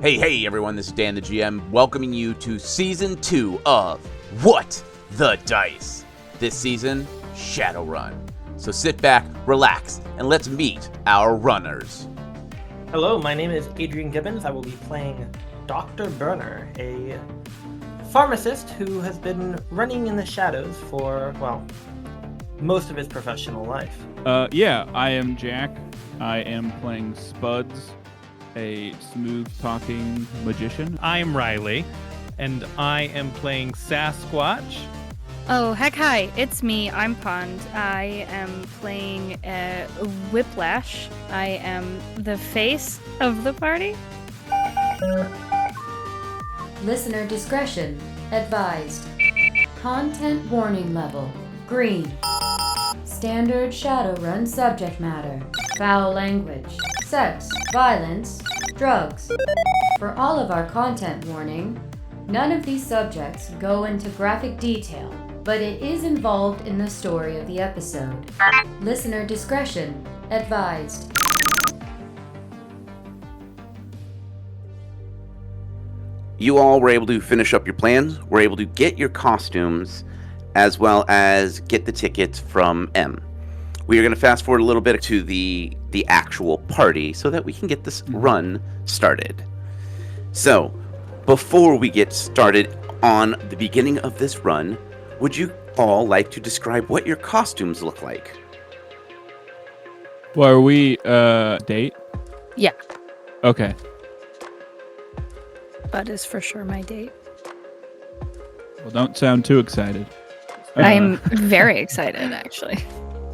Hey everyone, this is Dan the GM, welcoming you to Season 2 of What the Dice. This season, Shadowrun. So sit back, relax, and let's meet our runners. Hello, my name is Arderan Gibbens. I will be playing Dr. Burner, a pharmacist who has been running in the shadows for, well, most of his professional life. I am Jack. I am playing Spuds, a smooth-talking magician. I'm Riley, and I am playing Sasquatch. Oh, heck hi, it's me, I'm Pond. I am playing Whiplash. I am the face of the party. Listener discretion advised. Content warning level, green. Standard Shadowrun subject matter, foul language, sex, violence, drugs. For all of our content warning, none of these subjects go into graphic detail, but it is involved in the story of the episode. Listener discretion advised. You all were able to finish up your plans, were able to get your costumes, as well as get the tickets from M. We are going to fast forward a little bit to the actual party so that we can get this run started. So, before we get started on the beginning of this run, would you all like to describe what your costumes look like? Well, are we date? Yeah, Okay. Bud is for sure my date. Well, don't sound too excited. I'm very excited, actually.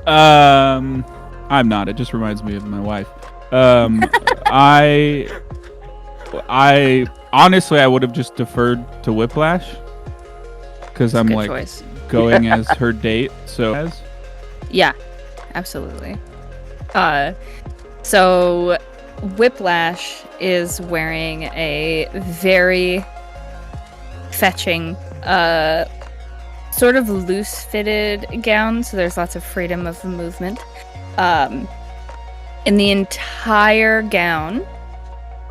I'm not. It just reminds me of my wife. I honestly, I would have just deferred to Whiplash because I'm Good like choice. going as her date. So, Yeah, absolutely. So Whiplash is wearing a very fetching, sort of loose-fitted gown, so there's lots of freedom of movement. In the entire gown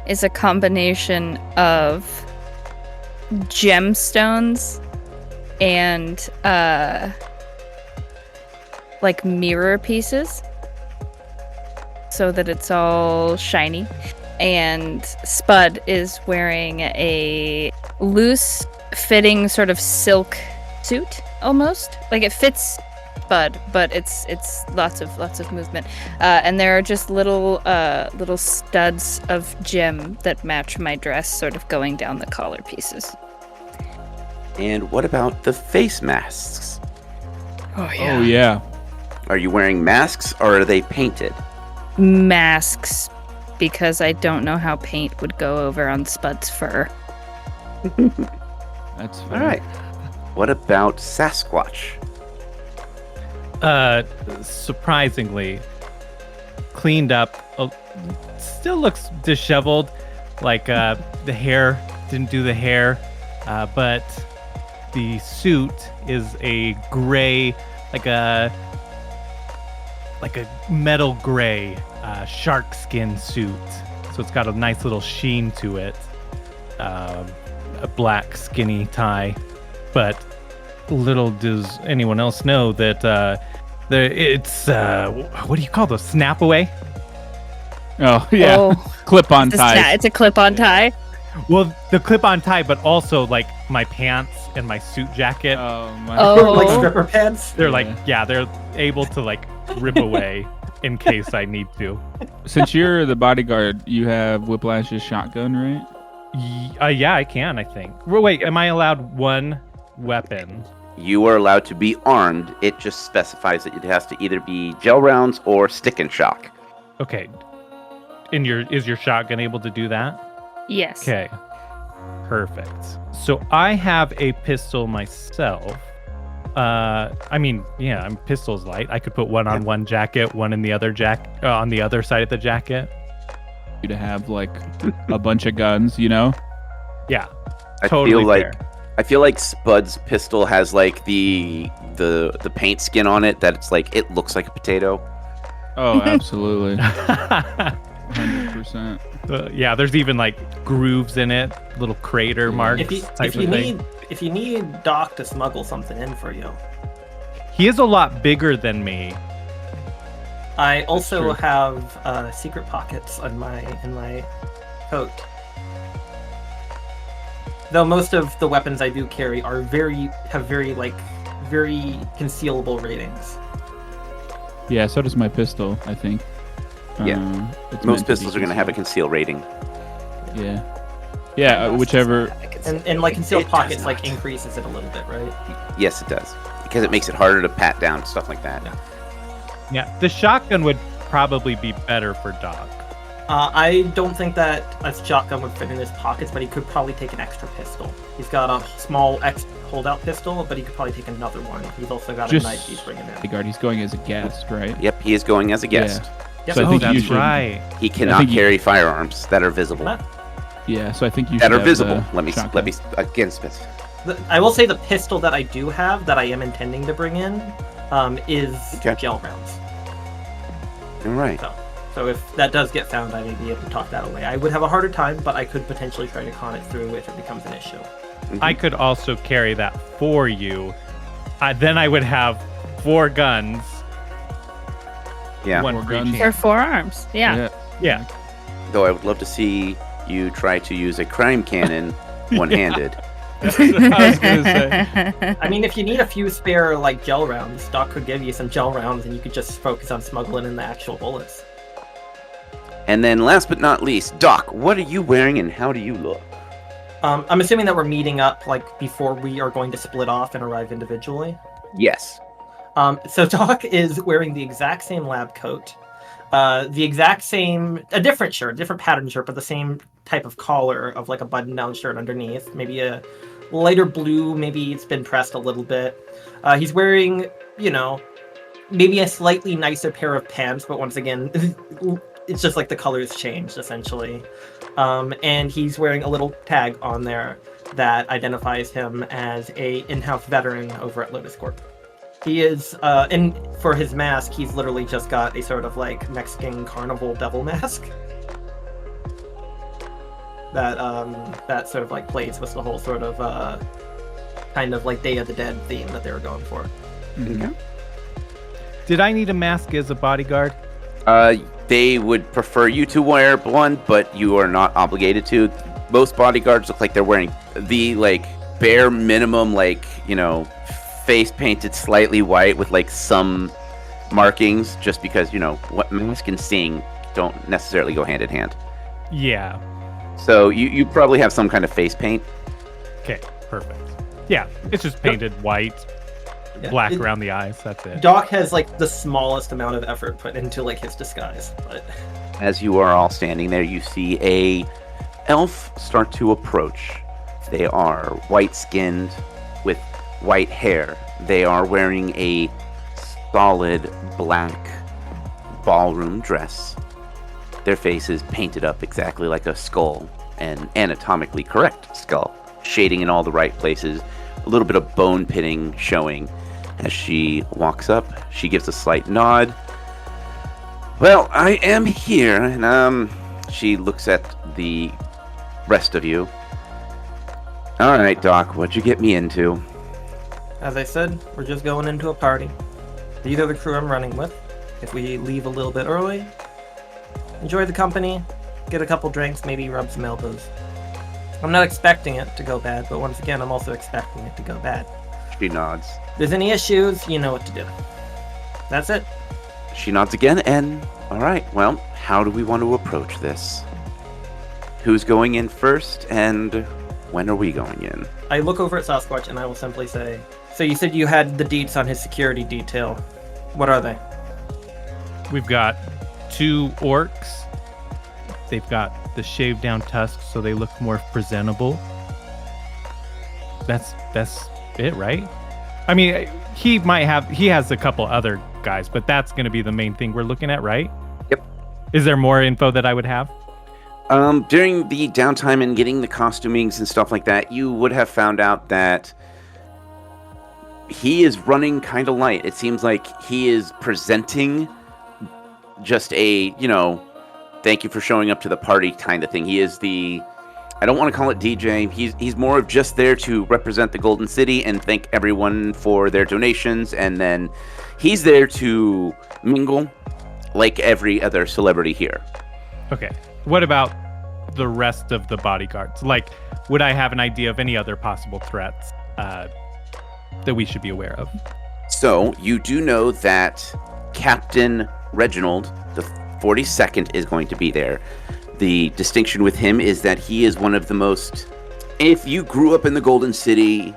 is a combination of gemstones and like mirror pieces, so that it's all shiny. And Spud is wearing a loose-fitting sort of silk suit, almost like it fits Spud, but it's lots of movement. And there are just little studs of gem that match my dress, sort of going down the collar pieces. And what about the face masks? Oh oh yeah. Are you wearing masks or are they painted? Masks, because I don't know how paint would go over on Spud's fur. That's All fair. right. What about Sasquatch? Surprisingly cleaned up. Still looks disheveled, like the hair didn't do the hair, but the suit is a gray, like a metal gray shark skin suit. So it's got a nice little sheen to it. A black skinny tie, but little does anyone else know that it's what do you call those? Snap away? Oh yeah. Oh, Clip-on tie. it's a clip-on tie. Well, the clip-on tie, but also like my pants and my suit jacket. Oh my. Oh. Like stripper pants. They're they're able to like rip away in case I need to. Since you're the bodyguard, you have Whiplash's shotgun, right? Yeah, I can. I think. Wait, am I allowed one weapon? You are allowed to be armed. It just specifies that it has to either be gel rounds or stick and shock. Okay. Is your shotgun able to do that? Yes. Okay. Perfect. So I have a pistol myself. I mean, yeah, I'm pistol's light. I could put one on one jacket, one in the other on the other side of the jacket. You to have like a bunch of guns, you know? Yeah. I Totally feel like fair. I feel like Spud's pistol has like the paint skin on it that it's like it looks like a potato. Oh, absolutely. 100%. 100%. Yeah, there's even like grooves in it, little crater marks If you, type if you of thing. need if you need Doc to smuggle something in for you, He is a lot bigger than me. I also true. have secret pockets in my coat. Though most of the weapons I do carry are very concealable ratings. Yeah, so does my pistol, I think. Yeah. It's meant Most to be pistols are going to have a concealed. conceal rating. Yeah. Yeah, whichever. And like concealed It does pockets like not. increases it a little bit, right? Yes, it does. Because it makes it harder to pat down stuff like that. Yeah. Yeah, the shotgun would probably be better for Doc. I don't think that a shotgun would fit in his pockets, but he could probably take an extra pistol. He's got a small holdout pistol, but he could probably take another one. He's also got Just a knife he's bringing in. bodyguard. He's going as a guest, right? Yep, he is going as a guest. Yep. So I Oh, think you that's should. right. He cannot think you- carry firearms that are visible. Matt? Yeah, so I think you That should are have visible. the Let me shotgun. against this. I will say the pistol that I do have that I am intending to bring in is Okay. gel rounds. All right. So if that does get found, I may be able to talk that away. I would have a harder time, but I could potentially try to con it through if it becomes an issue. I could also carry that for you. Then I would have 4 guns. Yeah. One Four for each guns. hand. For 4 arms. Yeah. Yeah. Though I would love to see you try to use a crime cannon one-handed. I was gonna say. I mean, if you need a few spare like gel rounds, Doc could give you some gel rounds, and you could just focus on smuggling in the actual bullets. And then last but not least, Doc, what are you wearing and how do you look? I'm assuming that we're meeting up like before we are going to split off and arrive individually. Yes. So Doc is wearing the exact same lab coat, the exact same, a different shirt, different pattern shirt, but the same type of collar of like a button-down shirt underneath. Maybe a lighter blue, maybe it's been pressed a little bit. He's wearing, maybe a slightly nicer pair of pants, but once again, it's just like the colors changed essentially. And he's wearing a little tag on there that identifies him as a in-house veteran over at Lotus Corp. He is, and for his mask, he's literally just got a sort of like Mexican carnival devil mask. That sort of like plays with the whole sort of kind of like Day of the Dead theme that they were going for. Okay. Did I need a mask as a bodyguard? They would prefer you to wear one, but you are not obligated to. Most bodyguards look like they're wearing the like bare minimum, like, face painted slightly white with like some markings, just because, what mask and seeing don't necessarily go hand in hand. Yeah. So you probably have some kind of face paint. Okay, perfect. Yeah, it's just painted white, Yeah, black around the eyes. That's it. Doc has like the smallest amount of effort put into like his disguise, but As you are all standing there, you see a elf start to approach. They are white-skinned with white hair. They are wearing a solid black ballroom dress. Their face is painted up exactly like a skull, an anatomically correct skull, shading in all the right places, a little bit of bone pitting showing. As she walks up, she gives a slight nod. Well, I am here, and she looks at the rest of you. All right, Doc, what'd you get me into? as I said, we're just going into a party. These are the crew I'm running with. If we leave a little bit early, enjoy the company, get a couple drinks, maybe rub some elbows. I'm not expecting it to go bad, but once again, I'm also expecting it to go bad. She nods. If there's any issues, you know what to do. That's it. She nods again, and all right, well, how do we want to approach this? Who's going in first, and when are we going in? I look over at Sasquatch and I will simply say, so you said you had the deets on his security detail. What are they? We've got 2 orcs. They've got the shaved down tusks, so they look more presentable. That's it, right? I mean, he has a couple other guys, but that's going to be the main thing we're looking at, right? Yep. Is there more info that I would have? During the downtime and getting the costumings and stuff like that, you would have found out that he is running kind of light. It seems like he is presenting just a, thank you for showing up to the party kind of thing. He is I don't want to call it DJ. He's more of just there to represent the Golden City and thank everyone for their donations, and then he's there to mingle like every other celebrity here. Okay. What about the rest of the bodyguards? Like, would I have an idea of any other possible threats that we should be aware of? So, you do know that Captain Reginald, the 42nd, is going to be there. The distinction with him is that he is one of the most... If you grew up in the Golden City,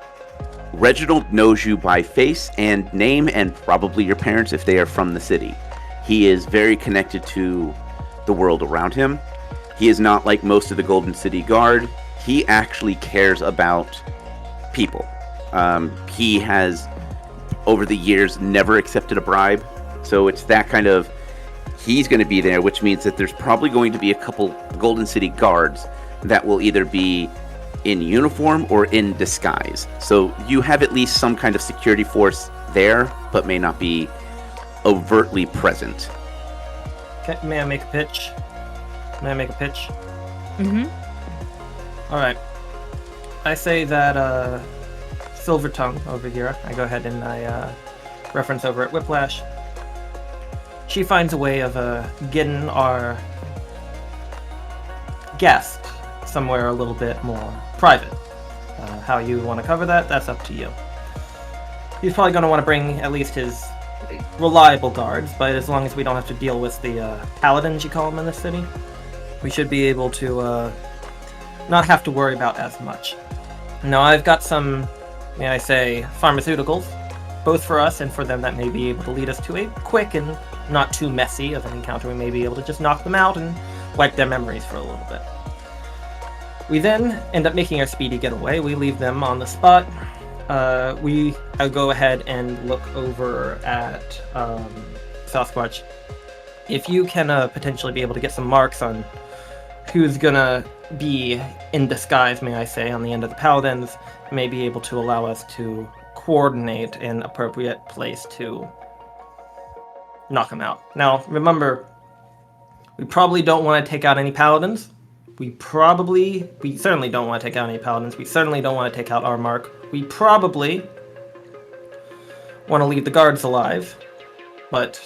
Reginald knows you by face and name, and probably your parents if they are from the city. He is very connected to the world around him. He is not like most of the Golden City Guard. He actually cares about people. He has, over the years, never accepted a bribe. So it's that kind of... He's going to be there, which means that there's probably going to be a couple Golden City Guards that will either be in uniform or in disguise. So you have at least some kind of security force there, but may not be overtly present. Okay, may I make a pitch? Mm-hmm. All right. I say that Silver Tongue over here, I go ahead and I reference over at Whiplash. She finds a way of getting our guest somewhere a little bit more private. How you want to cover that, that's up to you. He's probably going to want to bring at least his reliable guards, but as long as we don't have to deal with the paladins, you call them in the city, we should be able to not have to worry about as much. Now, I've got some, may I say, pharmaceuticals, both for us and for them, that may be able to lead us to a quick and not too messy of an encounter. We may be able to just knock them out and wipe their memories for a little bit. We then end up making our speedy getaway. We leave them on the spot. We go ahead and look over at Sasquatch. If you can potentially be able to get some marks on who's gonna be in disguise, may I say, on the end of the paladins, may be able to allow us to coordinate an appropriate place to knock them out. Now, remember, we probably don't want to take out any paladins. We certainly don't want to take out any paladins. We certainly don't want to take out our mark. We probably want to leave the guards alive, but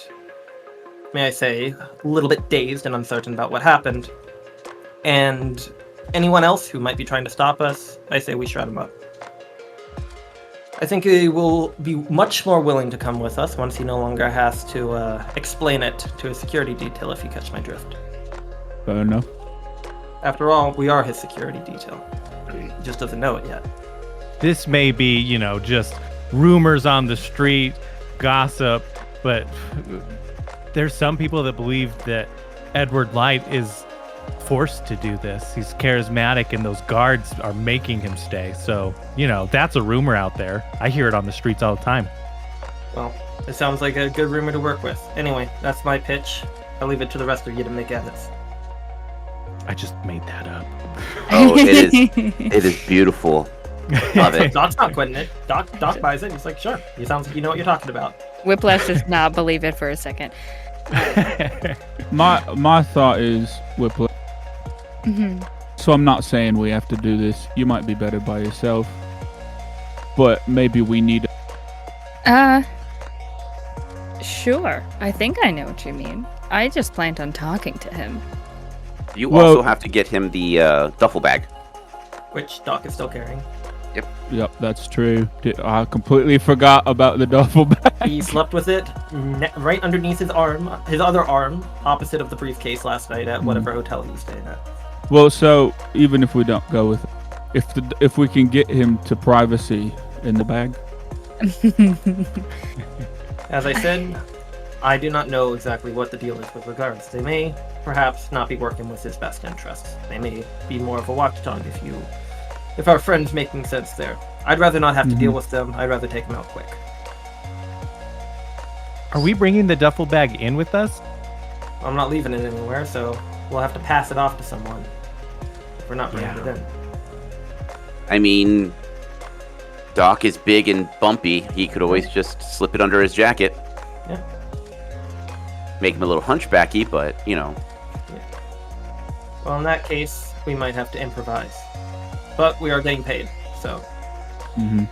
may I say, a little bit dazed and uncertain about what happened. And anyone else who might be trying to stop us, I say we shred them up. I think he will be much more willing to come with us once he no longer has to explain it to a security detail, if you catch my drift. Fair enough. After all, we are his security detail. He just doesn't know it yet. This may be, just rumors on the street, gossip, but there's some people that believe that Edward Light is forced to do this. He's charismatic and those guards are making him stay. So, that's a rumor out there. I hear it on the streets all the time. Well, it sounds like a good rumor to work with. Anyway, that's my pitch. I'll leave it to the rest of you to make edits. I just made that up. Oh, it is beautiful. Love it. Doc's not quitting it. Doc buys it. He's like, sure. You sounds like you know what you're talking about. Whiplash does not believe it for a second. My thought is Whiplash. Mm-hmm. So I'm not saying we have to do this. You might be better by yourself, but maybe we need. Sure. I think I know what you mean. I just planned on talking to him. You also have to get him the duffel bag. Which Doc is still carrying. Yep, that's true. I completely forgot about the duffel bag. He slept with it right underneath his other arm, opposite of the briefcase last night at whatever hotel he was staying at. Well, so even if we don't go with it, if we can get him to privacy in the bag. As I said, I do not know exactly what the deal is with regards. They may perhaps not be working with his best interests. They may be more of a watchdog if our friend's making sense there. I'd rather not have to deal with them. I'd rather take them out quick. Are we bringing the duffel bag in with us? I'm not leaving it anywhere, so we'll have to pass it off to someone if we're not bringing it in. I mean, Doc is big and bumpy. He could always just slip it under his jacket. Yeah. Make him a little hunchbacky, but, Yeah. Well, in that case, we might have to improvise. But we are getting paid, so... Hmm.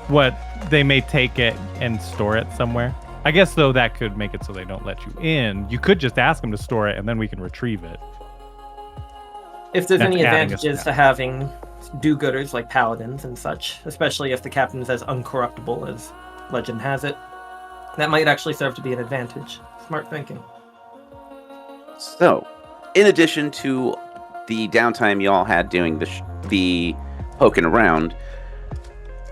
What, they may take it and store it somewhere? I guess, though, that could make it so they don't let you in. You could just ask them to store it, and then we can retrieve it. If there's That's any adding a advantages step. to having do-gooders like paladins and such, especially if the captain is as uncorruptible as legend has it, that might actually serve to be an advantage. Smart thinking. So, in addition to the downtime y'all had doing the poking around,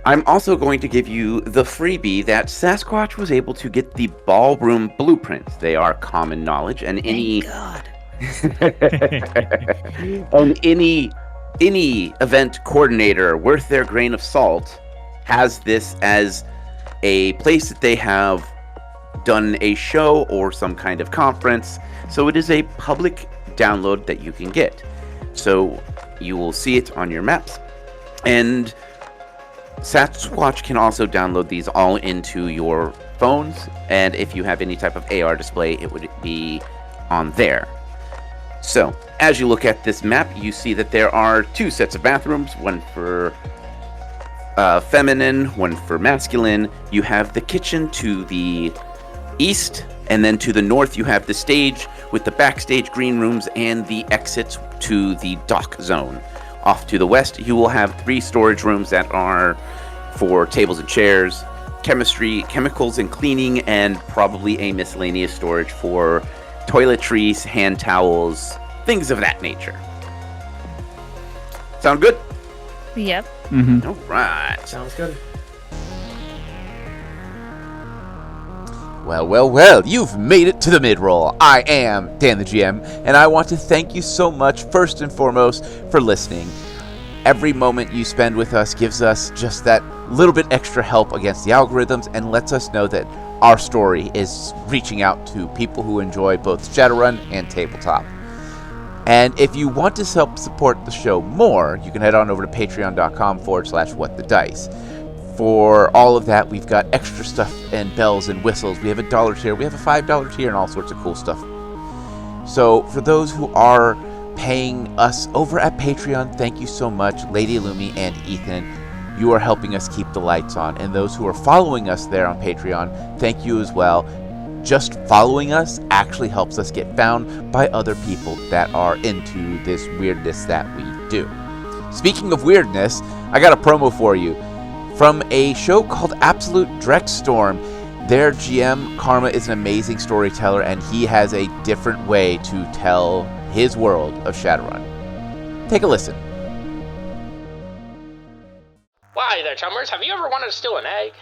I'm also going to give you the freebie that Sasquatch was able to get the ballroom blueprints. They are common knowledge, and any and any event coordinator worth their grain of salt has this as a place that they have done a show or some kind of conference. So it is a public download that you can get. So you will see it on your maps, and Sasquatch can also download these all into your phones, and if you have any type of AR display, it would be on there. So, as you look at this map, you see that there are 2 sets of bathrooms, one for feminine, one for masculine. You have the kitchen to the east, and then to the north you have the stage with the backstage green rooms and the exits to the dock zone. Off to the west, you will have 3 storage rooms that are for tables and chairs, chemistry, chemicals and cleaning, and probably a miscellaneous storage for toiletries, hand towels, things of that nature. Sound good? Yep. Hmm. All right. Sounds good. Well, you've made it to the mid-roll. I am Dan the GM, and I want to thank you so much, first and foremost, for listening. Every moment you spend with us gives us just that little bit extra help against the algorithms and lets us know that our story is reaching out to people who enjoy both Shadowrun and Tabletop. And if you want to help support the show more, you can head on over to patreon.com/whatthedice. For all of that, we've got extra stuff and bells and whistles. We have a $1 tier, we have a $5 tier, and all sorts of cool stuff. So for those who are paying us over at Patreon, thank you so much, Lady Lumi and Ethan. You are helping us keep the lights on. And those who are following us there on Patreon, thank you as well. Just following us actually helps us get found by other people that are into this weirdness that we do. Speaking of weirdness, I got a promo for you. From a show called Absolute Dreckstorm, their GM, Karma, is an amazing storyteller, and he has a different way to tell his world of Shadowrun. Take a listen. Why there, chummers, have you ever wanted to steal an egg?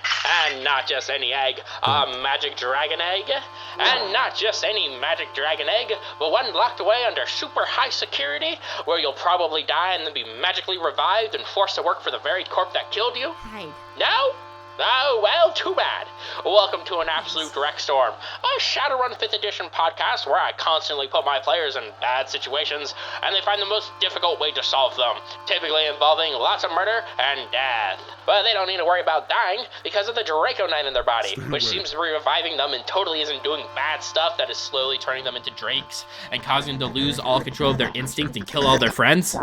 And not just any egg, a magic dragon egg. And not just any magic dragon egg, but one locked away under super high security, where you'll probably die and then be magically revived and forced to work for the very corp that killed you? Hide. No? Oh, well, too bad. Welcome to an Absolute Dreckstorm, a Shadowrun 5th Edition podcast where I constantly put my players in bad situations, and they find the most difficult way to solve them, typically involving lots of murder and death. But they don't need to worry about dying because of the Draco Knight in their body, which seems to be reviving them and totally isn't doing bad stuff that is slowly turning them into drakes and causing them to lose all control of their instinct and kill all their friends.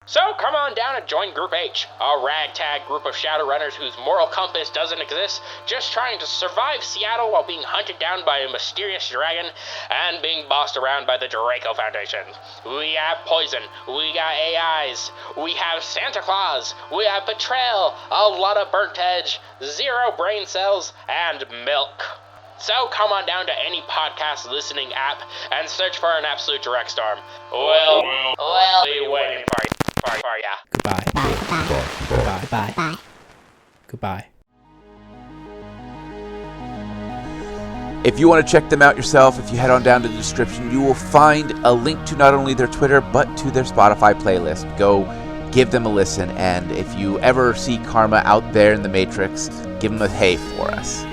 So come on down and join Group H, a ragtag group of Shadowrunners whose moral compass doesn't exist, just trying to survive Seattle while being hunted down by a mysterious dragon and being bossed around by the Draco Foundation. We have poison, we got AIs, we have Santa Claus, we have betrayal, a lot of burnt edge, 0 brain cells, and milk. So come on down to any podcast listening app and search for an Absolute Dreckstorm. We'll be waiting for ya. Goodbye. Goodbye. Goodbye. If you want to check them out yourself, if you head on down to the description, you will find a link to not only their Twitter, but to their Spotify playlist. Go give them a listen, and if you ever see Karma out there in the Matrix, give him a hey for us.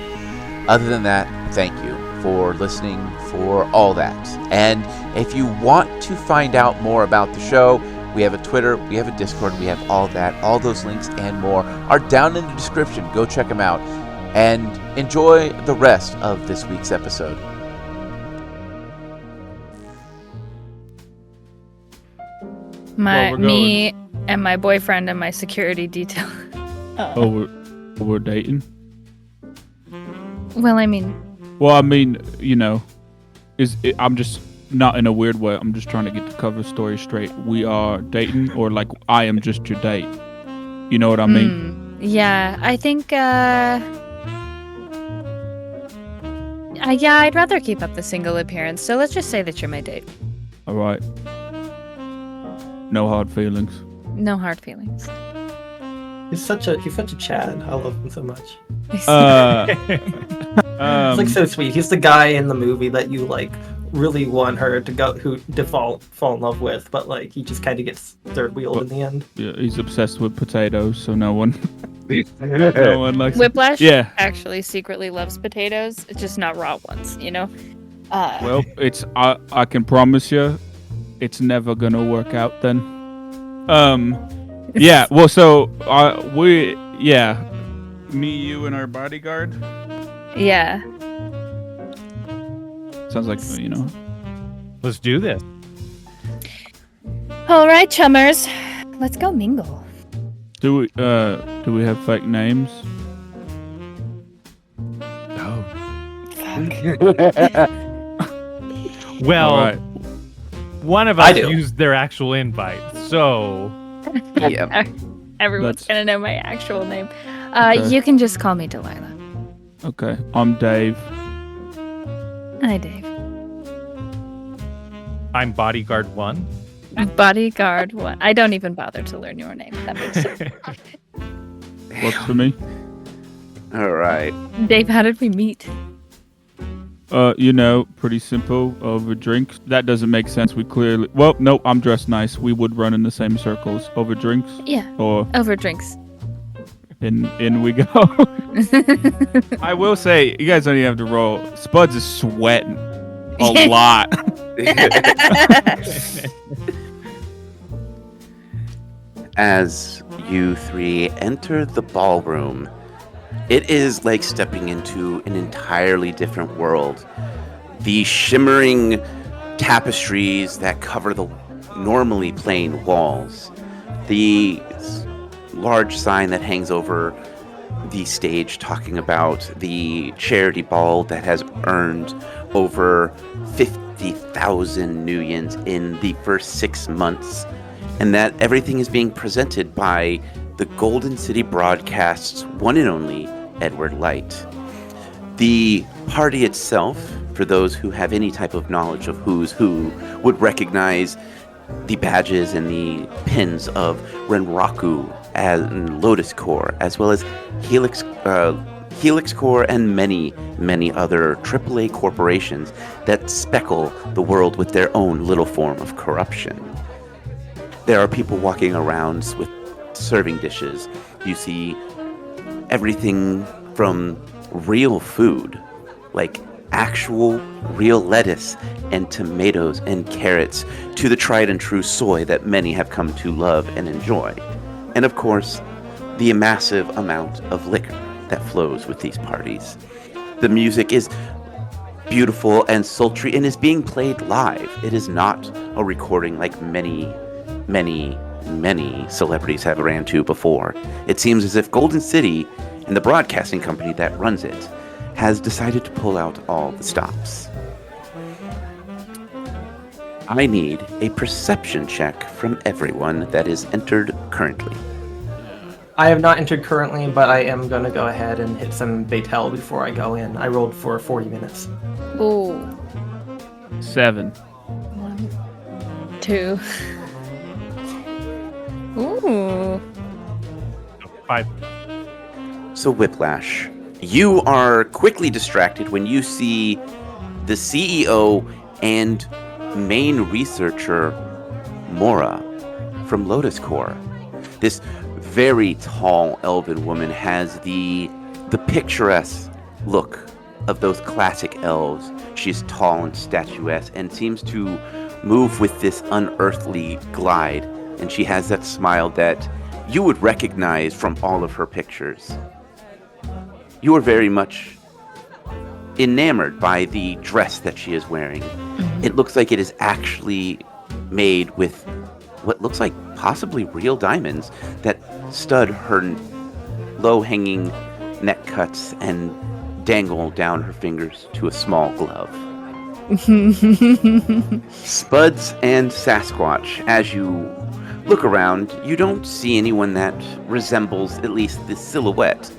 Other than that, thank you for listening, for all that. And if you want to find out more about the show, we have a Twitter, we have a Discord, we have all that. All those links and more are down in the description. Go check them out and enjoy the rest of this week's episode. we're Me and my boyfriend and my security detail. Oh, we're dating. Well, I mean, I'm just not in a weird way. I'm just trying to get the cover story straight. We are dating, or like I am just your date. You know what I mean? yeah, I think. Yeah, I'd rather keep up the single appearance. So let's just say that you're my date. All right. No hard feelings. No hard feelings. He's such a Chad. I love him so much. He's He's like so sweet. He's the guy in the movie that you like really want her to fall in love with, but like he just kind of gets third wheeled in the end. Yeah, he's obsessed with potatoes, so no one likes Whiplash Yeah. actually secretly loves potatoes. It's just not raw ones, you know? Well, I can promise you, it's never gonna work out then. Yeah. Well, so me, you, and our bodyguard. Yeah. Sounds like Let's do this. All right, chummers. Let's go mingle. Do we have fake names? Oh. Well, All right. one of I us do. used their actual invite, so Yeah. Everyone's That's- gonna know my actual name. Okay. You can just call me Delilah. Okay. I'm Dave. Hi, Dave. I'm bodyguard 1. Bodyguard one. I don't even bother to learn your name. That makes sense. Works for me. All right. Dave, how did we meet? Pretty simple. Over drinks. That doesn't make sense. Well, no, I'm dressed nice. We would run in the same circles. Over drinks. Yeah, Or over drinks. in we go. I will say, you guys don't even have to roll. Spuds is sweating a lot. As you three enter the ballroom, it is like stepping into an entirely different world. The shimmering tapestries that cover the normally plain walls, the large sign that hangs over the stage talking about the charity ball that has earned over 50,000 nuions in the first 6 months, and that everything is being presented by the Golden City Broadcast's one and only Edward Light. The party itself, for those who have any type of knowledge of who's who, would recognize the badges and the pins of Renraku and Lotus Core, as well as Helix Core and many, many other AAA corporations that speckle the world with their own little form of corruption. There are people walking around with serving dishes. You see everything from real food, like actual real lettuce and tomatoes and carrots, to the tried and true soy that many have come to love and enjoy. And of course, the massive amount of liquor that flows with these parties. The music is beautiful and sultry and is being played live. It is not a recording like many celebrities have ran to before. It seems as if Golden City and the broadcasting company that runs it has decided to pull out all the stops. I need a perception check from everyone that is entered currently. I have not entered currently, but I am going to go ahead and hit some Batel before I go in. I rolled for 40 minutes. Ooh. 7. 1, 2. Ooh. 5. So Whiplash, you are quickly distracted when you see the CEO and main researcher Mora from Lotus Core. This very tall elven woman has the picturesque look of those classic elves. She's tall and statuesque and seems to move with this unearthly glide, and she has that smile that you would recognize from all of her pictures. You are very much enamored by the dress that she is wearing. It looks like it is actually made with what looks like possibly real diamonds that stud her low-hanging neck cuts and dangle down her fingers to a small glove. Spuds and Sasquatch, as you look around, you don't see anyone that resembles at least the silhouette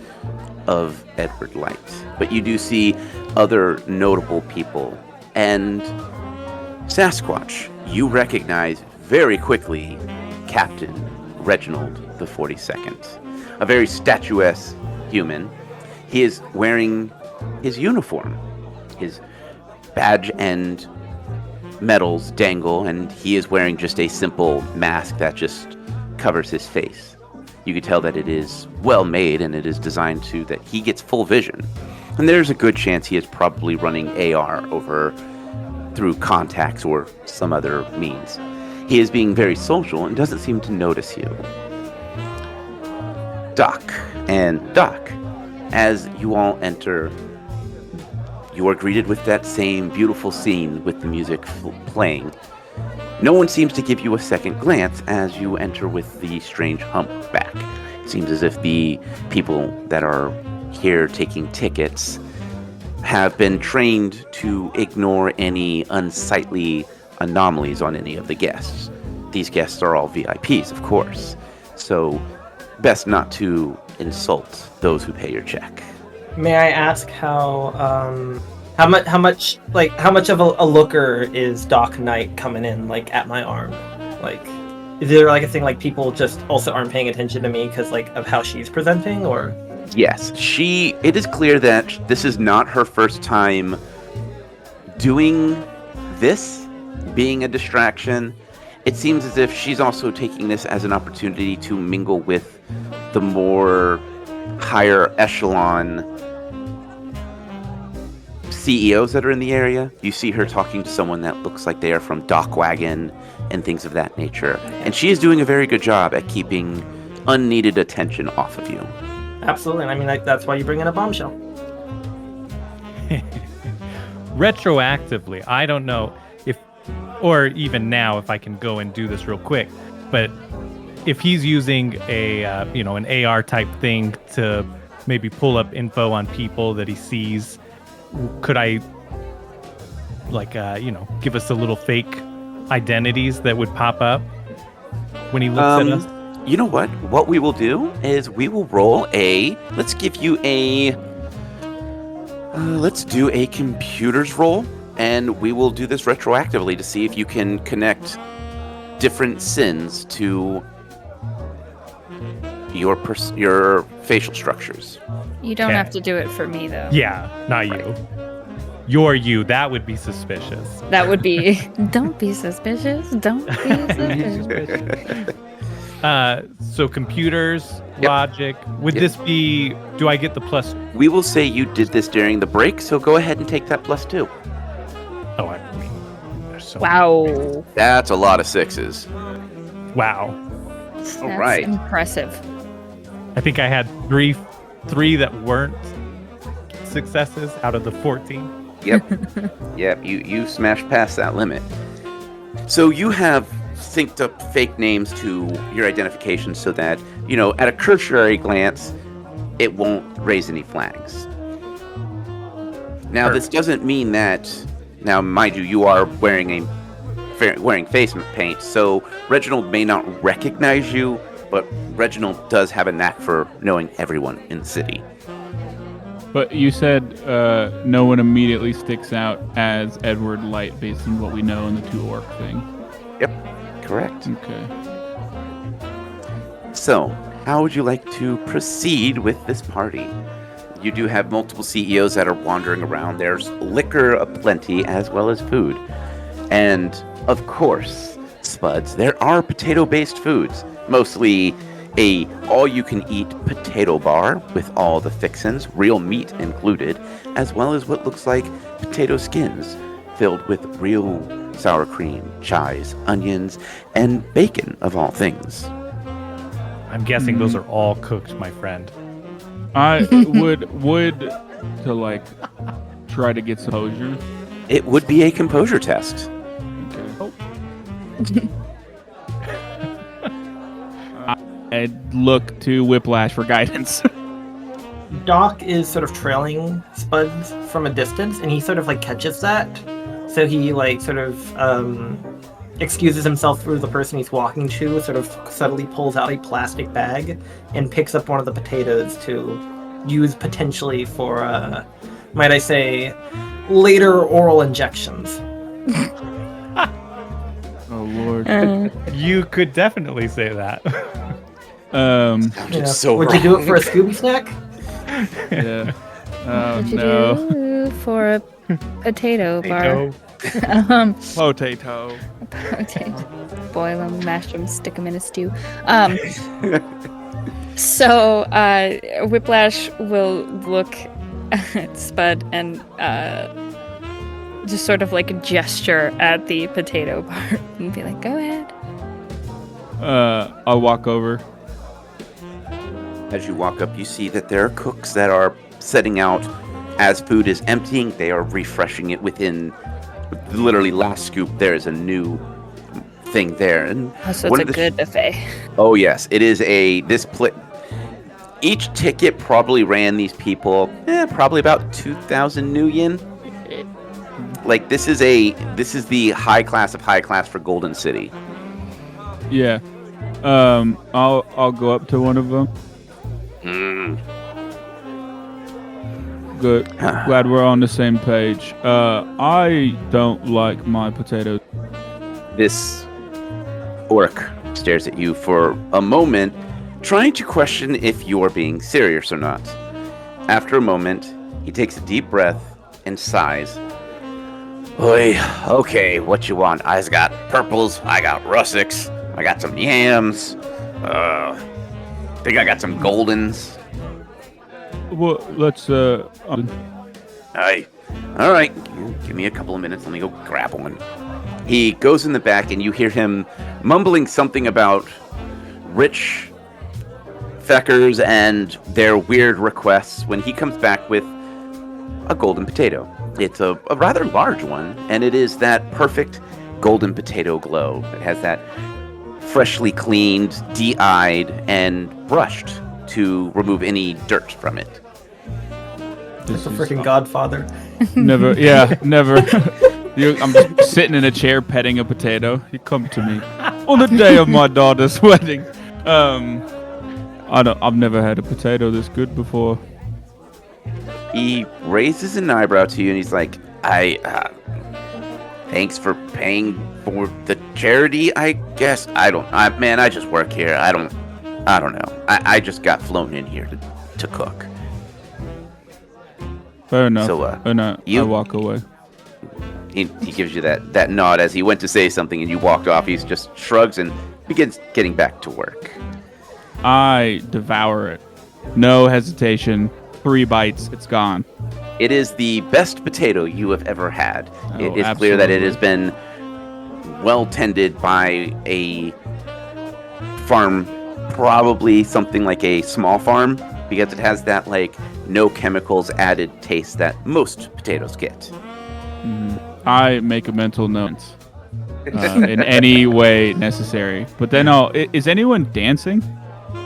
of Edward Light, but you do see other notable people. And Sasquatch, you recognize very quickly Captain Reginald the 42nd, a very statuesque human. He is wearing his uniform. His badge and medals dangle, and he is wearing just a simple mask that just covers his face. You can tell that it is well made, and it is designed so that he gets full vision. And there's a good chance he is probably running AR over through contacts or some other means. He is being very social and doesn't seem to notice you. Doc, as you all enter, you are greeted with that same beautiful scene with the music playing. No one seems to give you a second glance as you enter with the strange humpback. It seems as if the people that are here taking tickets have been trained to ignore any unsightly anomalies on any of the guests. These guests are all VIPs, of course, so best not to insult those who pay your check. May I ask how much of a looker is Doc Knight coming in like at my arm? Like, is there like a thing like people just also aren't paying attention to me because like of how she's presenting, or? Yes, it is clear that this is not her first time doing this, being a distraction. It seems as if she's also taking this as an opportunity to mingle with the more higher echelon CEOs that are in the area. You see her talking to someone that looks like they are from Dockwagon and things of that nature. And she is doing a very good job at keeping unneeded attention off of you. Absolutely. I mean, that's why you bring in a bombshell. Retroactively, I don't know if, or even now, if I can go and do this real quick, but if he's using an AR type thing to maybe pull up info on people that he sees, could I, give us a little fake identities that would pop up when he looks at us? You know what? What we will do is we will roll let's do a computer's roll, and we will do this retroactively to see if you can connect different sins to your facial structures. You don't have to do it for me, though. Yeah, not you. You're you. That would be suspicious. That would be... Don't be suspicious. Don't be suspicious. So computers, logic. Would this be... Do I get the plus... We will say you did this during the break, so go ahead and take that +2. Oh, I mean... There's so Wow. That's a lot of 6s. Wow. That's All right. impressive. I think I had three that weren't successes out of the 14. Yep, you smashed past that limit. So you have synced up fake names to your identification so that, at a cursory glance, it won't raise any flags. Now, this doesn't mean that... Now, mind you, you are wearing face paint, so Reginald may not recognize you, but Reginald does have a knack for knowing everyone in the city. But you said no one immediately sticks out as Edward Light based on what we know in the 2-orc thing. Yep, correct. Okay. So, how would you like to proceed with this party? You do have multiple CEOs that are wandering around. There's liquor aplenty as well as food. And, of course, Spuds, there are potato-based foods. Mostly a all-you-can-eat potato bar with all the fixins, real meat included, as well as what looks like potato skins filled with real sour cream, chives, onions, and bacon, of all things. I'm guessing those are all cooked, my friend. I would to try to get some composure. It would be a composure test. Okay. and look to Whiplash for guidance. Doc is sort of trailing Spuds from a distance, and he sort of like catches that. So he like sort of excuses himself through the person he's walking to, sort of subtly pulls out a plastic bag and picks up one of the potatoes to use potentially for, might I say, later oral injections. Oh Lord. You could definitely say that. Yeah. so Would wrong. you do it for a Scooby snack? Yeah. Oh What'd you no. do for a potato bar? Potato. Boil them, mash them, stick them in a stew. So Whiplash will look at Spud and just sort of like gesture at the potato bar and be like, "Go ahead." I'll walk over. As you walk up, you see that there are cooks that are setting out as food is emptying. They are refreshing it within literally last scoop. There is a new thing there, and Oh, so one it's of a the good buffet. Oh yes, it is each ticket probably ran these people probably about 2,000 new yen. Like this is the high class of high class for Golden City. Yeah. I'll go up to one of them. Good. Glad we're on the same page. I don't like my potatoes. This orc stares at you for a moment, trying to question if you're being serious or not. After a moment, he takes a deep breath and sighs. Oi, okay, what you want? I got purples, I got russets, I got some yams, think I got some goldens. Well, let's Aye. Alright, give me a couple of minutes, let me go grab one. He goes in the back and you hear him mumbling something about rich feckers and their weird requests when he comes back with a golden potato. It's a rather large one, and it is that perfect golden potato glow. It has that freshly cleaned, de-eyed, and brushed to remove any dirt from it. It's a freaking Godfather. Never. I'm just sitting in a chair petting a potato. You come to me on the day of my daughter's wedding. I've never had a potato this good before. He raises an eyebrow to you, and he's like, thanks for paying for the charity, I guess. I just work here. I don't know. I just got flown in here to cook. Fair enough. So, I walk away. He gives you that nod as he went to say something, and you walked off. He just shrugs and begins getting back to work. I devour it. No hesitation. 3 bites, it's gone. It is the best potato you have ever had. It is absolutely clear that it has been well tended by a farm, probably something like a small farm, because it has that like no chemicals added taste that most potatoes get. Mm-hmm. I make a mental note in any way necessary. But then is anyone dancing?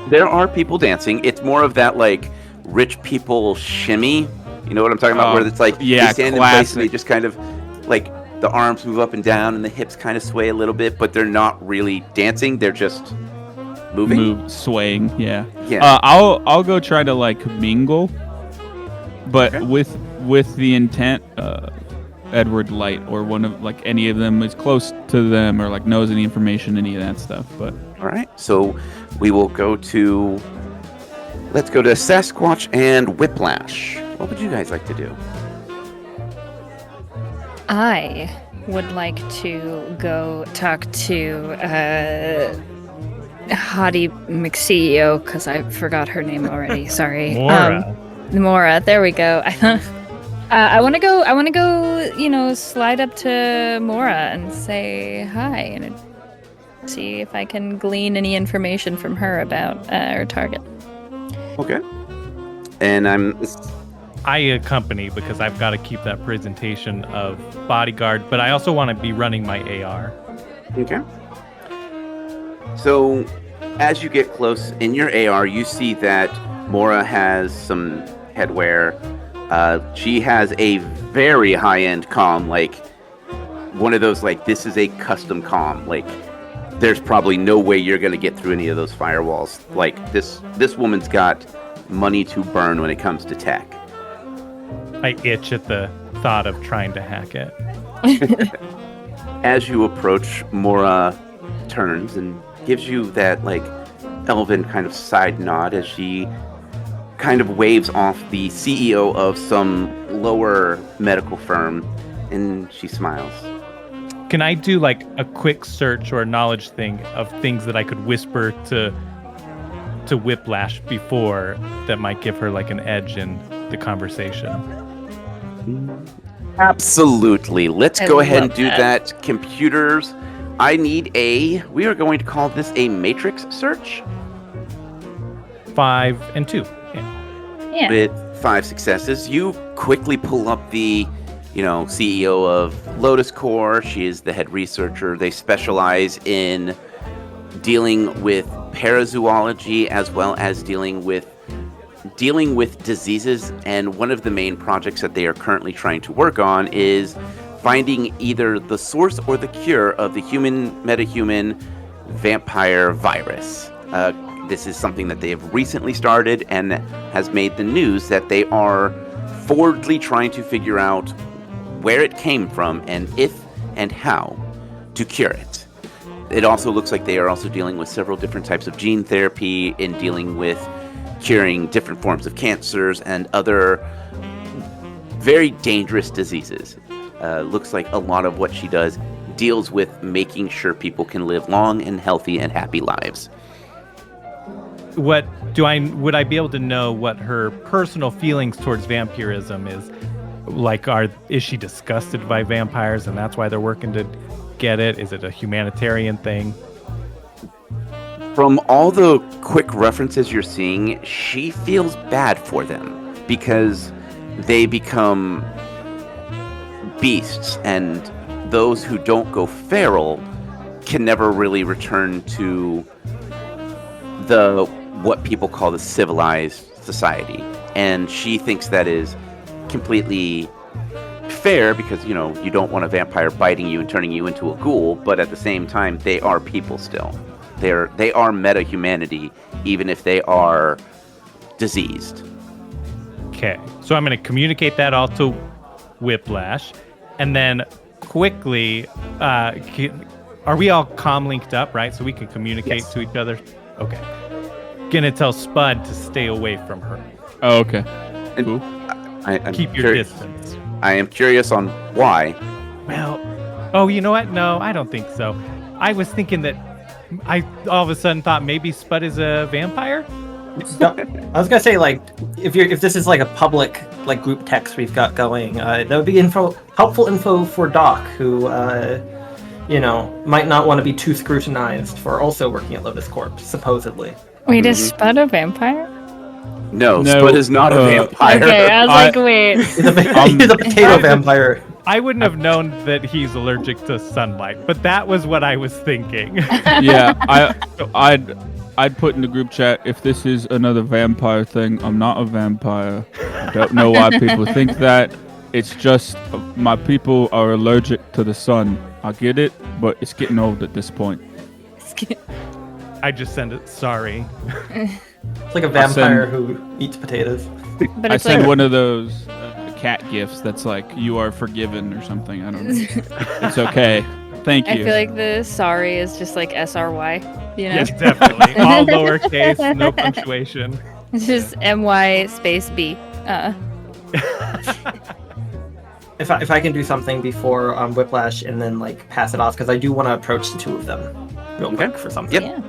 There are people dancing. It's more of that like rich people shimmy. You know what I'm talking about? Where it's like they stand in place and they just kind of like the arms move up and down and the hips kind of sway a little bit, but they're not really dancing. They're just moving, swaying. Yeah. Yeah. I'll go try to like mingle, but Okay. with the intent. Edward Light or one of like any of them is close to them or like knows any information, any of that stuff. But all right, so we will let's go to Sasquatch and Whiplash. What would you guys like to do? I would like to go talk to Hottie McCEO because I forgot her name already. Sorry. Mora. There we go. I want to go, slide up to Mora and say hi and see if I can glean any information from her about our target. Okay. And I accompany because I've got to keep that presentation of bodyguard, but I also want to be running my AR. Okay. So As you get close in your AR, you see that Mora has some headwear. She has a very high-end comm, like one of those, like, this is a custom comm. Like, there's probably no way you're going to get through any of those firewalls. Like, this woman's got money to burn when it comes to tech. I itch at the thought of trying to hack it. As you approach, Mora turns and gives you that, like, elven kind of side nod as she kind of waves off the CEO of some lower medical firm, and she smiles. Can I do like a quick search or a knowledge thing of things that I could whisper to Whiplash before that might give her like an edge in the conversation? Absolutely. Let's go ahead and love do that. Computers, we are going to call this a matrix search 5 and 2. Yeah. with 5 successes. You quickly pull up the, CEO of Lotus Core. She is the head researcher. They specialize in dealing with parazoology as well as dealing with diseases, and one of the main projects that they are currently trying to work on is finding either the source or the cure of the human metahuman vampire virus. This is something that they have recently started and has made the news that they are forwardly trying to figure out where it came from and if and how to cure it. It also looks like they are also dealing with several different types of gene therapy in dealing with curing different forms of cancers and other very dangerous diseases. Looks like a lot of what she does deals with making sure people can live long and healthy and happy lives. Would I be able to know what her personal feelings towards vampirism is? Like, is she disgusted by vampires and that's why they're working to get it? Is it a humanitarian thing? From all the quick references you're seeing, she feels bad for them because they become beasts, and those who don't go feral can never really return to what people call the civilized society. And she thinks that is completely fair because, you don't want a vampire biting you and turning you into a ghoul, but at the same time, they are people still. They are meta-humanity, even if they are diseased. Okay, so I'm going to communicate that all to Whiplash, and then quickly, are we all comm linked up, right? So we can communicate to each other? Okay. Gonna tell Spud to stay away from her. Oh, okay. And I'm Keep your distance. I am curious on why. Well, you know what? No, I don't think so. I was thinking that I all of a sudden thought maybe Spud is a vampire. No, I was gonna say, like, if this is like a public like group text we've got going, that would be helpful info for Doc, who might not want to be too scrutinized for also working at Lotus Corp, supposedly. Wait, is Spud a vampire? No, Spud is not a vampire. Okay, I was like, wait. He's a potato vampire. I wouldn't have known that he's allergic to sunlight, but that was what I was thinking. Yeah, I'd put in the group chat, if this is another vampire thing, I'm not a vampire. I don't know why people think that. It's just my people are allergic to the sun. I get it, but it's getting old at this point. I just send it, sorry. It's like a vampire who eats potatoes. But I it's send like, one of those cat gifts that's like, you are forgiven or something. I don't know. It's okay. Thank you. I feel like the sorry is just like SRY, Yes, definitely. All lowercase, no punctuation. It's just MY space B. If I can do something before Whiplash and then like pass it off, because I do want to approach the two of them real quick for something. Yeah.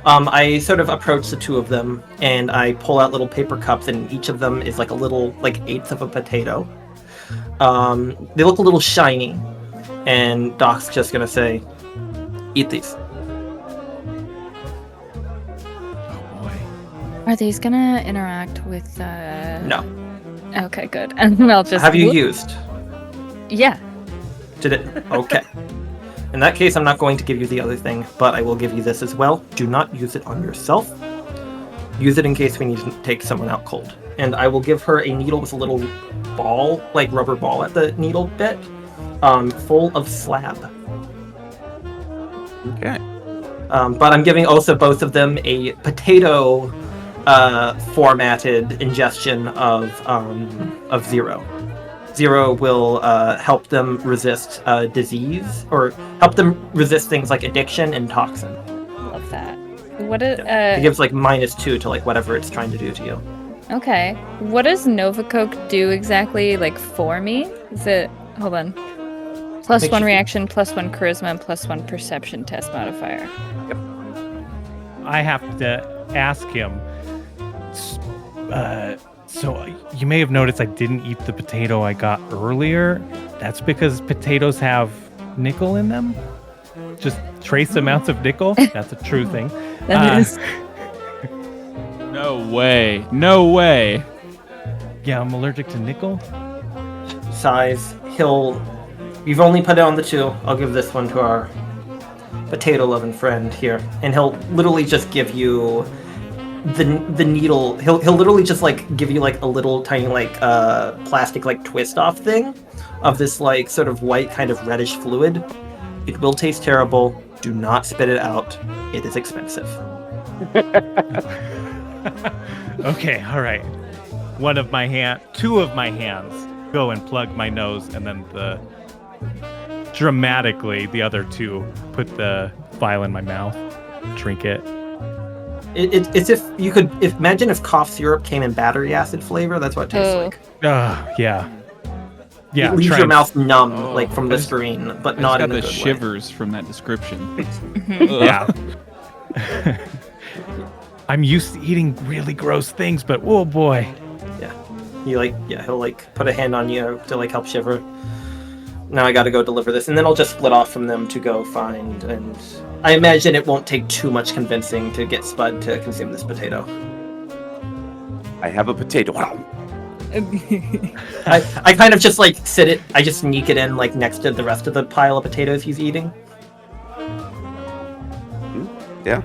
I sort of approach the two of them and I pull out little paper cups, and each of them is like a little, like, eighth of a potato. They look a little shiny, and Doc's just gonna say, "Eat these." Oh boy. Are these gonna interact with? No. Okay, good. And I'll just. Have you used? Yeah. Did it? Okay. In that case, I'm not going to give you the other thing, but I will give you this as well. Do not use it on yourself. Use it in case we need to take someone out cold. And I will give her a needle with a little ball, like rubber ball at the needle bit, full of slab. Okay. But I'm giving also both of them a potato formatted ingestion of Zero. Zero will help them resist disease, or help them resist things like addiction and toxin. Love that. What is, It gives like -2 to like whatever it's trying to do to you. Okay. What does Nova Coke do exactly, like, for me? Is it... Hold on. Makes +1 you feel- reaction, +1 charisma, and +1 perception test modifier. I have to ask him. So you may have noticed I didn't eat the potato I got earlier. That's because potatoes have nickel in them. Just trace amounts of nickel. That's a true thing. That is... No way. No way. Yeah, I'm allergic to nickel. Size. You've only put it on the 2. I'll give this one to our potato-loving friend here, and he'll literally just give you the needle. He'll literally just like give you like a little tiny like plastic like twist off thing of this like sort of white kind of reddish fluid. It will taste terrible. Do not spit it out. It is expensive. Okay, all right. Two of my hands go and plug my nose, and then dramatically the other 2 put the vial in my mouth, drink it. It's if you could imagine if cough syrup came in battery acid flavor. That's what it tastes like. Yeah. It leaves your mouth numb, Oh, like from I the just- screen, but I not just in got the the good shivers from that description. Yeah. I'm used to eating really gross things, but oh boy. way. He'll like put a hand on you to like help shiver. Now I got to go deliver this, and then I'll just split off from them to go find. And I imagine it won't take too much convincing to get Spud to consume this potato. I have a potato. I kind of just like I just sneak it in like next to the rest of the pile of potatoes he's eating. Yeah.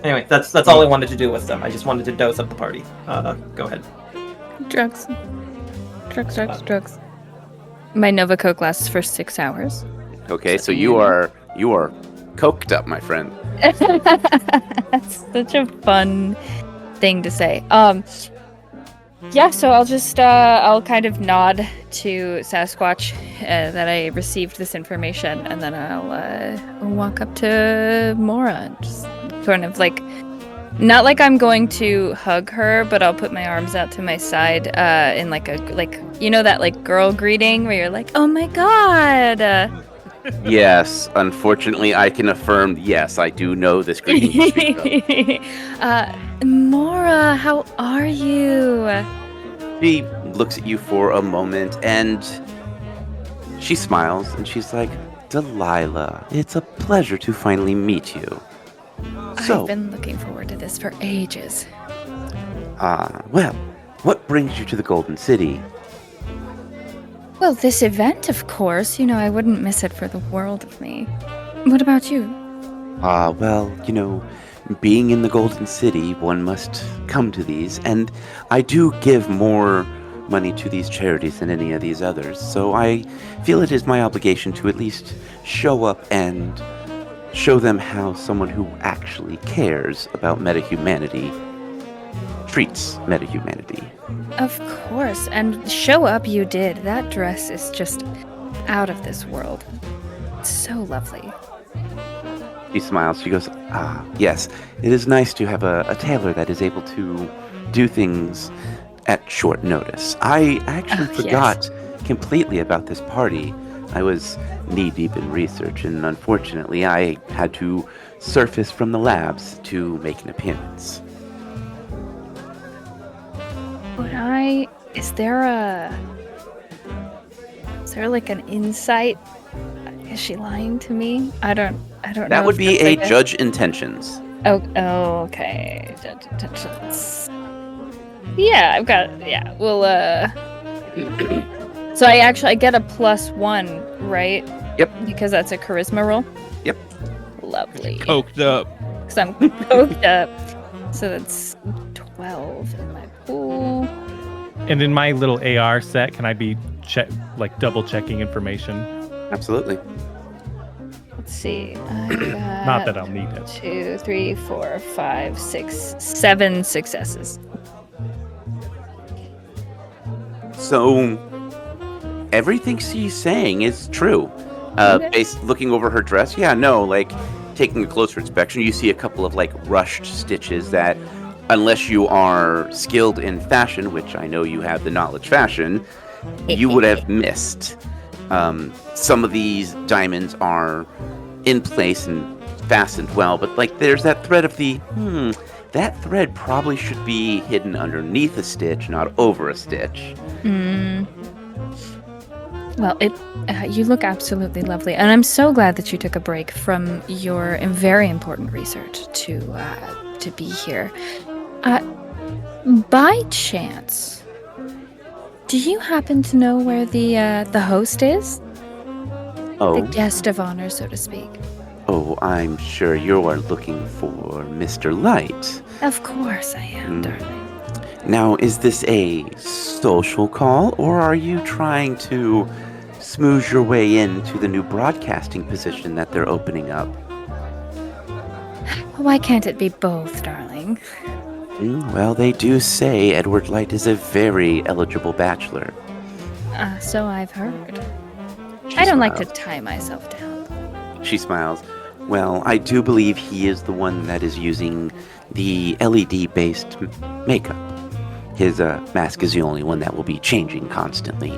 Anyway, that's all I wanted to do with them. I just wanted to dose up the party. Go ahead. Drugs. Drugs. My Nova Coke lasts for 6 hours. Okay, so you are coked up, my friend. That's such a fun thing to say. Yeah, so I'll just I'll kind of nod to Sasquatch that I received this information, and then I'll walk up to Mora and just sort of like, not like I'm going to hug her, but I'll put my arms out to my side in like you know that like girl greeting where you're like, oh my god. Yes, unfortunately, I can affirm. Yes, I do know this greeting you speak of. Mora, how are you? She looks at you for a moment and she smiles and she's like, Delilah, it's a pleasure to finally meet you. So, I've been looking forward to this for ages. well, what brings you to the Golden City? Well, this event, of course. You know, I wouldn't miss it for the world of me. What about you? Well, being in the Golden City, one must come to these, and I do give more money to these charities than any of these others, so I feel it is my obligation to at least show up and show them how someone who actually cares about meta-humanity treats meta-humanity. Of course, and show up you did. That dress is just out of this world. It's so lovely. She smiles. She goes, yes, it is nice to have a tailor that is able to do things at short notice. I actually forgot completely about this party. I was knee-deep in research, and unfortunately, I had to surface from the labs to make an appearance. Is there like an insight? Is she lying to me? I don't know. That would if be that's a like judge intentions. Oh, okay. Judge intentions. Yeah, I've got. Yeah, well. So I get a +1, right? Yep. Because that's a charisma roll. Yep. Lovely. Coked up. Because I'm coked up. So that's 12 in my pool. And in my little AR set, can I be double checking information? Absolutely. Let's see. I got Not that I'll need it. 2, 3, 4, 5, 6, 7 successes. So everything she's saying is true. Okay. Looking over her dress, taking a closer inspection, you see a couple of rushed stitches that, unless you are skilled in fashion, which I know you have the knowledge fashion, you would have missed. Some of these diamonds are in place and fastened well, but there's that thread of that thread probably should be hidden underneath a stitch, not over a stitch. Well, you look absolutely lovely, and I'm so glad that you took a break from your very important research to be here. By chance, do you happen to know where the host is? Oh. The guest of honor, so to speak. Oh, I'm sure you are looking for Mr. Light. Of course I am, darling. Now, is this a social call, or are you trying to smooth your way into the new broadcasting position that they're opening up? Why can't it be both, darling? Well, they do say Edward Light is a very eligible bachelor. So I've heard. She I don't like to smiles. tie myself down. She smiles. Well, I do believe he is the one that is using the LED-based makeup. His mask is the only one that will be changing constantly.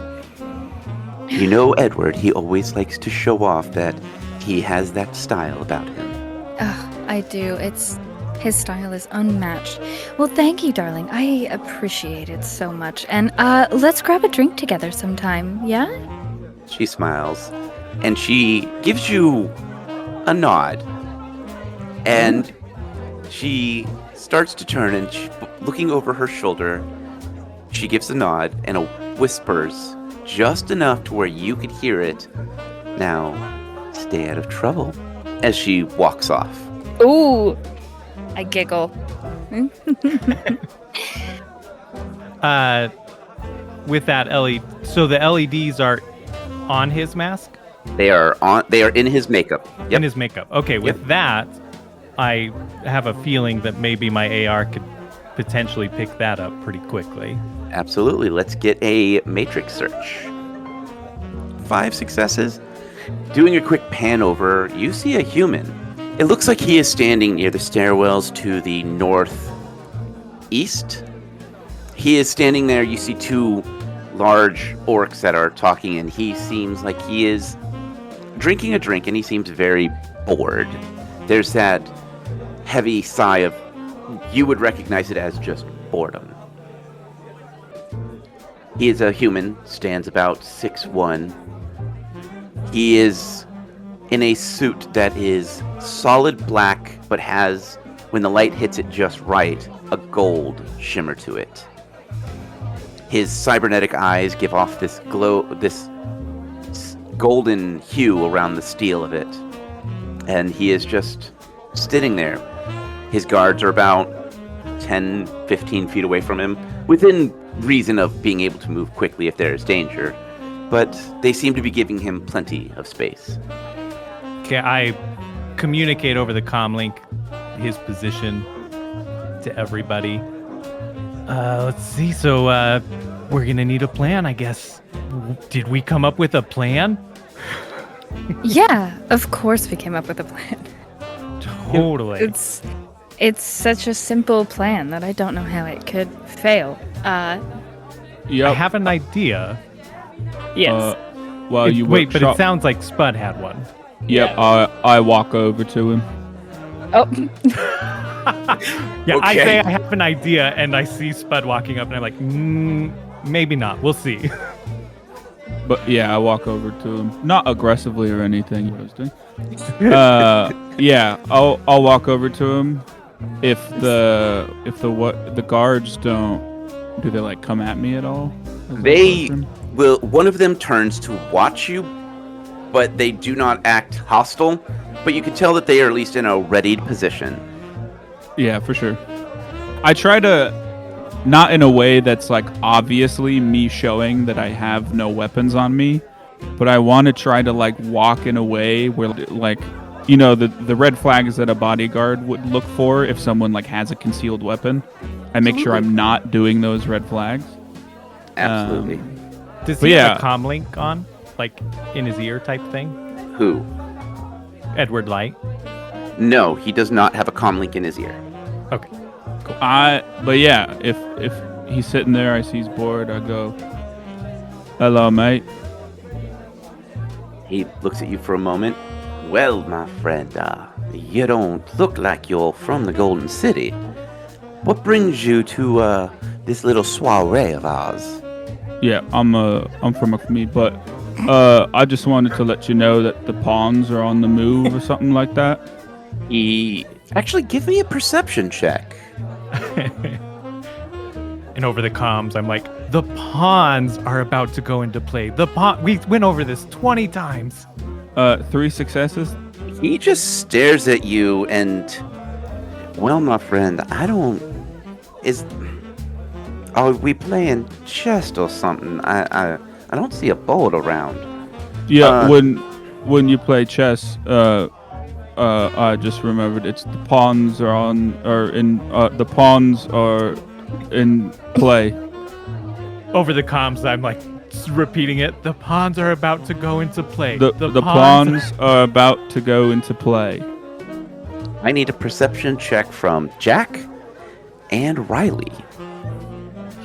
You know Edward, he always likes to show off that he has that style about him. I do. His style is unmatched. Well, thank you, darling. I appreciate it so much. And let's grab a drink together sometime, yeah? She smiles, and she gives you a nod. And she starts to turn, and looking over her shoulder, she gives a nod and whispers just enough to where you could hear it. Now, stay out of trouble, as she walks off. Ooh! I giggle. With that LED, so the LEDs are on his mask? They are in his makeup. Yep. In his makeup. Okay, with that, I have a feeling that maybe my AR could potentially pick that up pretty quickly. Absolutely. Let's get a matrix search. 5 successes. Doing a quick pan over, you see a human. It looks like he is standing near the stairwells to the northeast. He is standing there. You see 2 large orcs that are talking, and he seems like he is drinking a drink, and he seems very bored. There's that heavy sigh of, you would recognize it as just boredom. He is a human, stands about 6'1". He is in a suit that is solid black, but has, when the light hits it just right, a gold shimmer to it. His cybernetic eyes give off this glow, this golden hue around the steel of it. And he is just sitting there. His guards are about 10, 15 feet away from him, within reason of being able to move quickly if there is danger. But they seem to be giving him plenty of space. Okay, I communicate over the comm link his position to everybody. Let's see. So we're gonna need a plan, I guess. Did we come up with a plan? Yeah, of course we came up with a plan. Totally. It's such a simple plan that I don't know how it could fail. I Yep. have an idea. Yes. Well, you Wait, but workshop- it sounds like Spud had one. Yep. I walk over to him. Oh, Yeah, I Okay. say I have an idea, and I see Spud walking up, and I'm like, maybe not. We'll see. But yeah, I walk over to him, not aggressively or anything. What I was doing. Yeah, I'll walk over to him. If the guards don't, do they like come at me at all? Is that They question? will. One of them turns to watch you but they do not act hostile. But you can tell that they are at least in a readied position. Yeah, for sure. I try to, not in a way that's like obviously me showing that I have no weapons on me, but I want to try to like walk in a way where like, you know, the red flags that a bodyguard would look for if someone like has a concealed weapon. I make sure I'm not doing those red flags. Absolutely. Does but he yeah. have a comm link on, like in his ear type thing? Who? Edward Light. No, he does not have a comm link in his ear. Okay. But yeah, if he's sitting there, I see he's bored, I go, "Hello, mate." He looks at you for a moment. Well, my friend, you don't look like you're from the Golden City. What brings you to this little soiree of ours? Yeah, I'm from me, but I just wanted to let you know that the pawns are on the move or something like that. Actually, give me a perception check. And over the comms, I'm like, the pawns are about to go into play. We went over this 20 times. 3 successes. He just stares at you and, well, my friend, are we playing chess or something? I don't see a board around. Yeah, when you play chess, I just remembered it's the pawns are in play. Over the comms, I'm like repeating it. The pawns are about to go into play. The pawns are about to go into play. I need a perception check from Jack and Riley.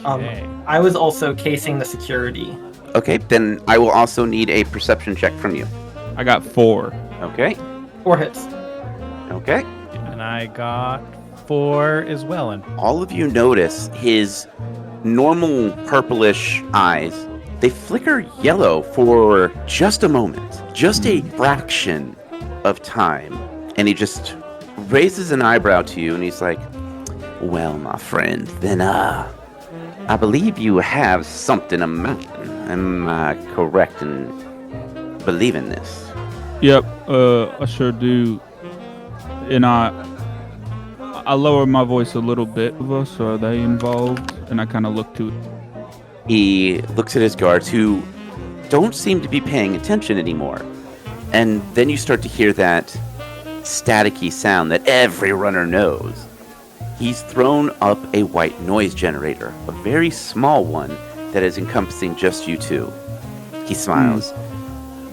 I was also casing the security. Okay, then I will also need a perception check from you. I got 4. Okay. 4 hits. Okay. And I got 4 as well. And All of you notice his normal purplish eyes. They flicker yellow for just a moment, just a fraction of time. And he just raises an eyebrow to you and he's like, well, my friend, then, I believe you have something of mine. Am I correct in believing this? Yep, I sure do. And I lower my voice a little bit. So are they involved? And I kind of look to it. He looks at his guards who don't seem to be paying attention anymore. And then you start to hear that staticky sound that every runner knows. He's thrown up a white noise generator, a very small one that is encompassing just you two. He smiles.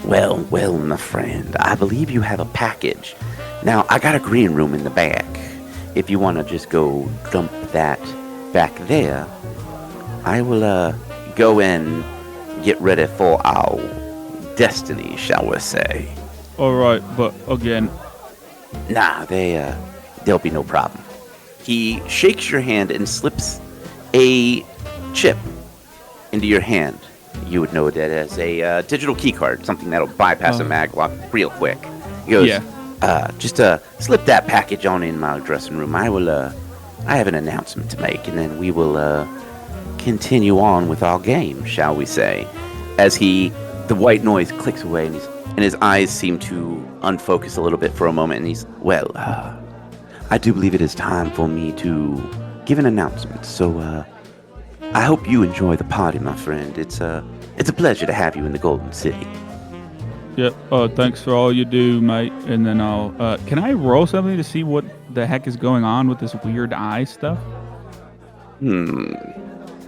Well, my friend, I believe you have a package. Now, I got a green room in the back. If you want to just go dump that back there, I will go and get ready for our destiny, shall we say. All right, but again. Nah, there'll be no problem. He shakes your hand and slips a chip into your hand. You would know that as a digital key card, something that'll bypass a mag lock real quick. He goes, just slip that package on in my dressing room. I have an announcement to make, and then we will continue on with our game, shall we say. As the white noise clicks away, and his eyes seem to unfocus a little bit for a moment, and he's, I do believe it is time for me to give an announcement. So, I hope you enjoy the party, my friend. It's a pleasure to have you in the Golden City. Yep. Thanks for all you do, mate. And then I'll. Can I roll something to see what the heck is going on with this weird eye stuff?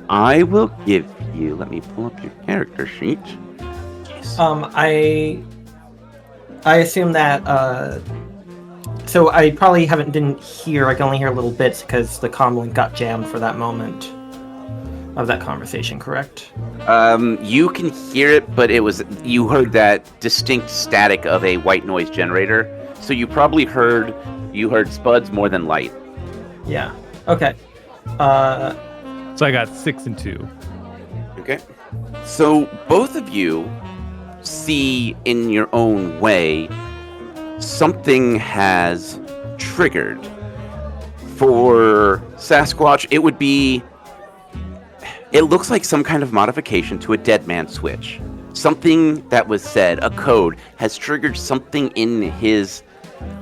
I will give you. Let me pull up your character sheet. Yes. I assume that. So I probably didn't hear. I can only hear little bits because the comm link got jammed for that moment of that conversation. Correct? You can hear it, but you heard that distinct static of a white noise generator. So you probably heard spuds more than light. Yeah. Okay. so I got 6 and 2. Okay. So both of you see in your own way something has triggered. For Sasquatch, it looks like some kind of modification to a dead man switch. something that was said, a code, has triggered something in his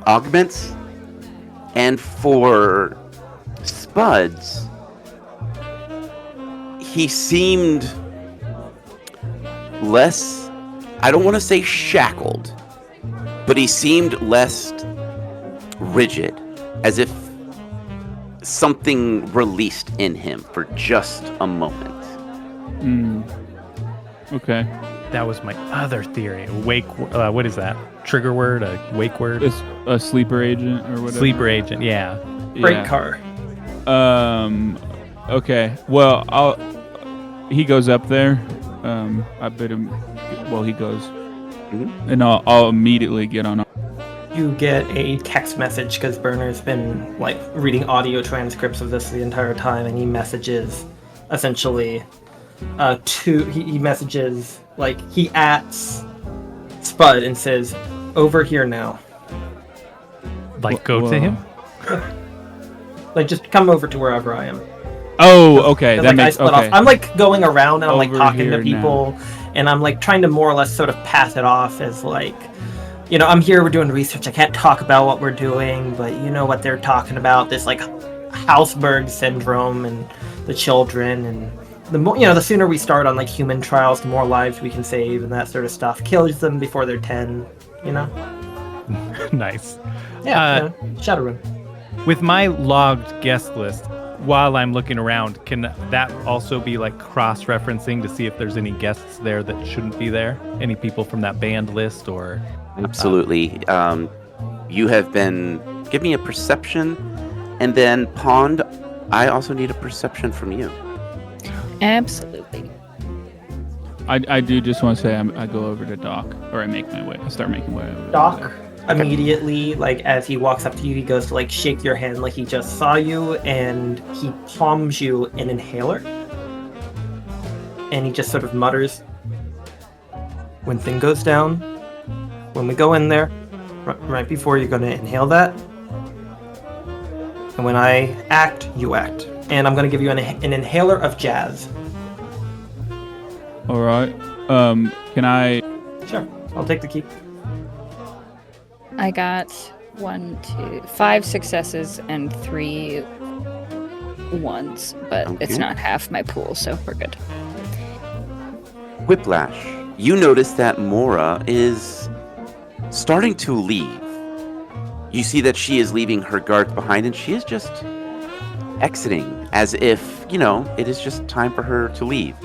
augments. And for Spuds, he seemed less, I don't want to say shackled, but he seemed less rigid, as if something released in him for just a moment. Okay. That was my other theory. Wake. What is that? Trigger word? A wake word? It's a sleeper agent or whatever. Sleeper agent. Yeah. Freight car. Okay. Well, he goes up there. I bid him. Well, he goes, and I'll immediately get on. You get a text message because Burner's been like reading audio transcripts of this the entire time, and he messages essentially he messages like he @s Spud and says, "Over here now." Like go to him. Like just come over to wherever I am. Oh, okay. That Like, makes I split okay. off. I'm like going around and I'm like Over talking to here people, and I'm like trying to more or less sort of pass it off as like, you know, I'm here, we're doing research. I can't talk about what we're doing, but you know what they're talking about, this like Hausberg syndrome and the children, and the more, you know, the sooner we start on like human trials, the more lives we can save and that sort of stuff. Kills them before they're 10, you know. Nice. Yeah, Shadowrun. With my logged guest list, while I'm looking around, can that also be like cross-referencing to see if there's any guests there that shouldn't be there? Any people from that band list or? Absolutely. You have been... Give me a perception, and then Pond, I also need a perception from you. Absolutely. I do just want to say I go over to Doc, or I start making my way over Doc there. immediately, like as he walks up to you, he goes to like shake your hand like he just saw you, and he palms you an inhaler, and he just sort of mutters, "When thing goes down, when we go in there, right before you're gonna inhale that, and when I act, you act, and I'm gonna give you an inhaler of jazz." All right. Can I? Sure, I'll take the key. I got 5 successes and 3 ones, but it's Okay. not half my pool, so we're good. Whiplash, you notice that Mora is starting to leave. You see that she is leaving her guards behind, and she is just exiting as if, you know, it is just time for her to leave.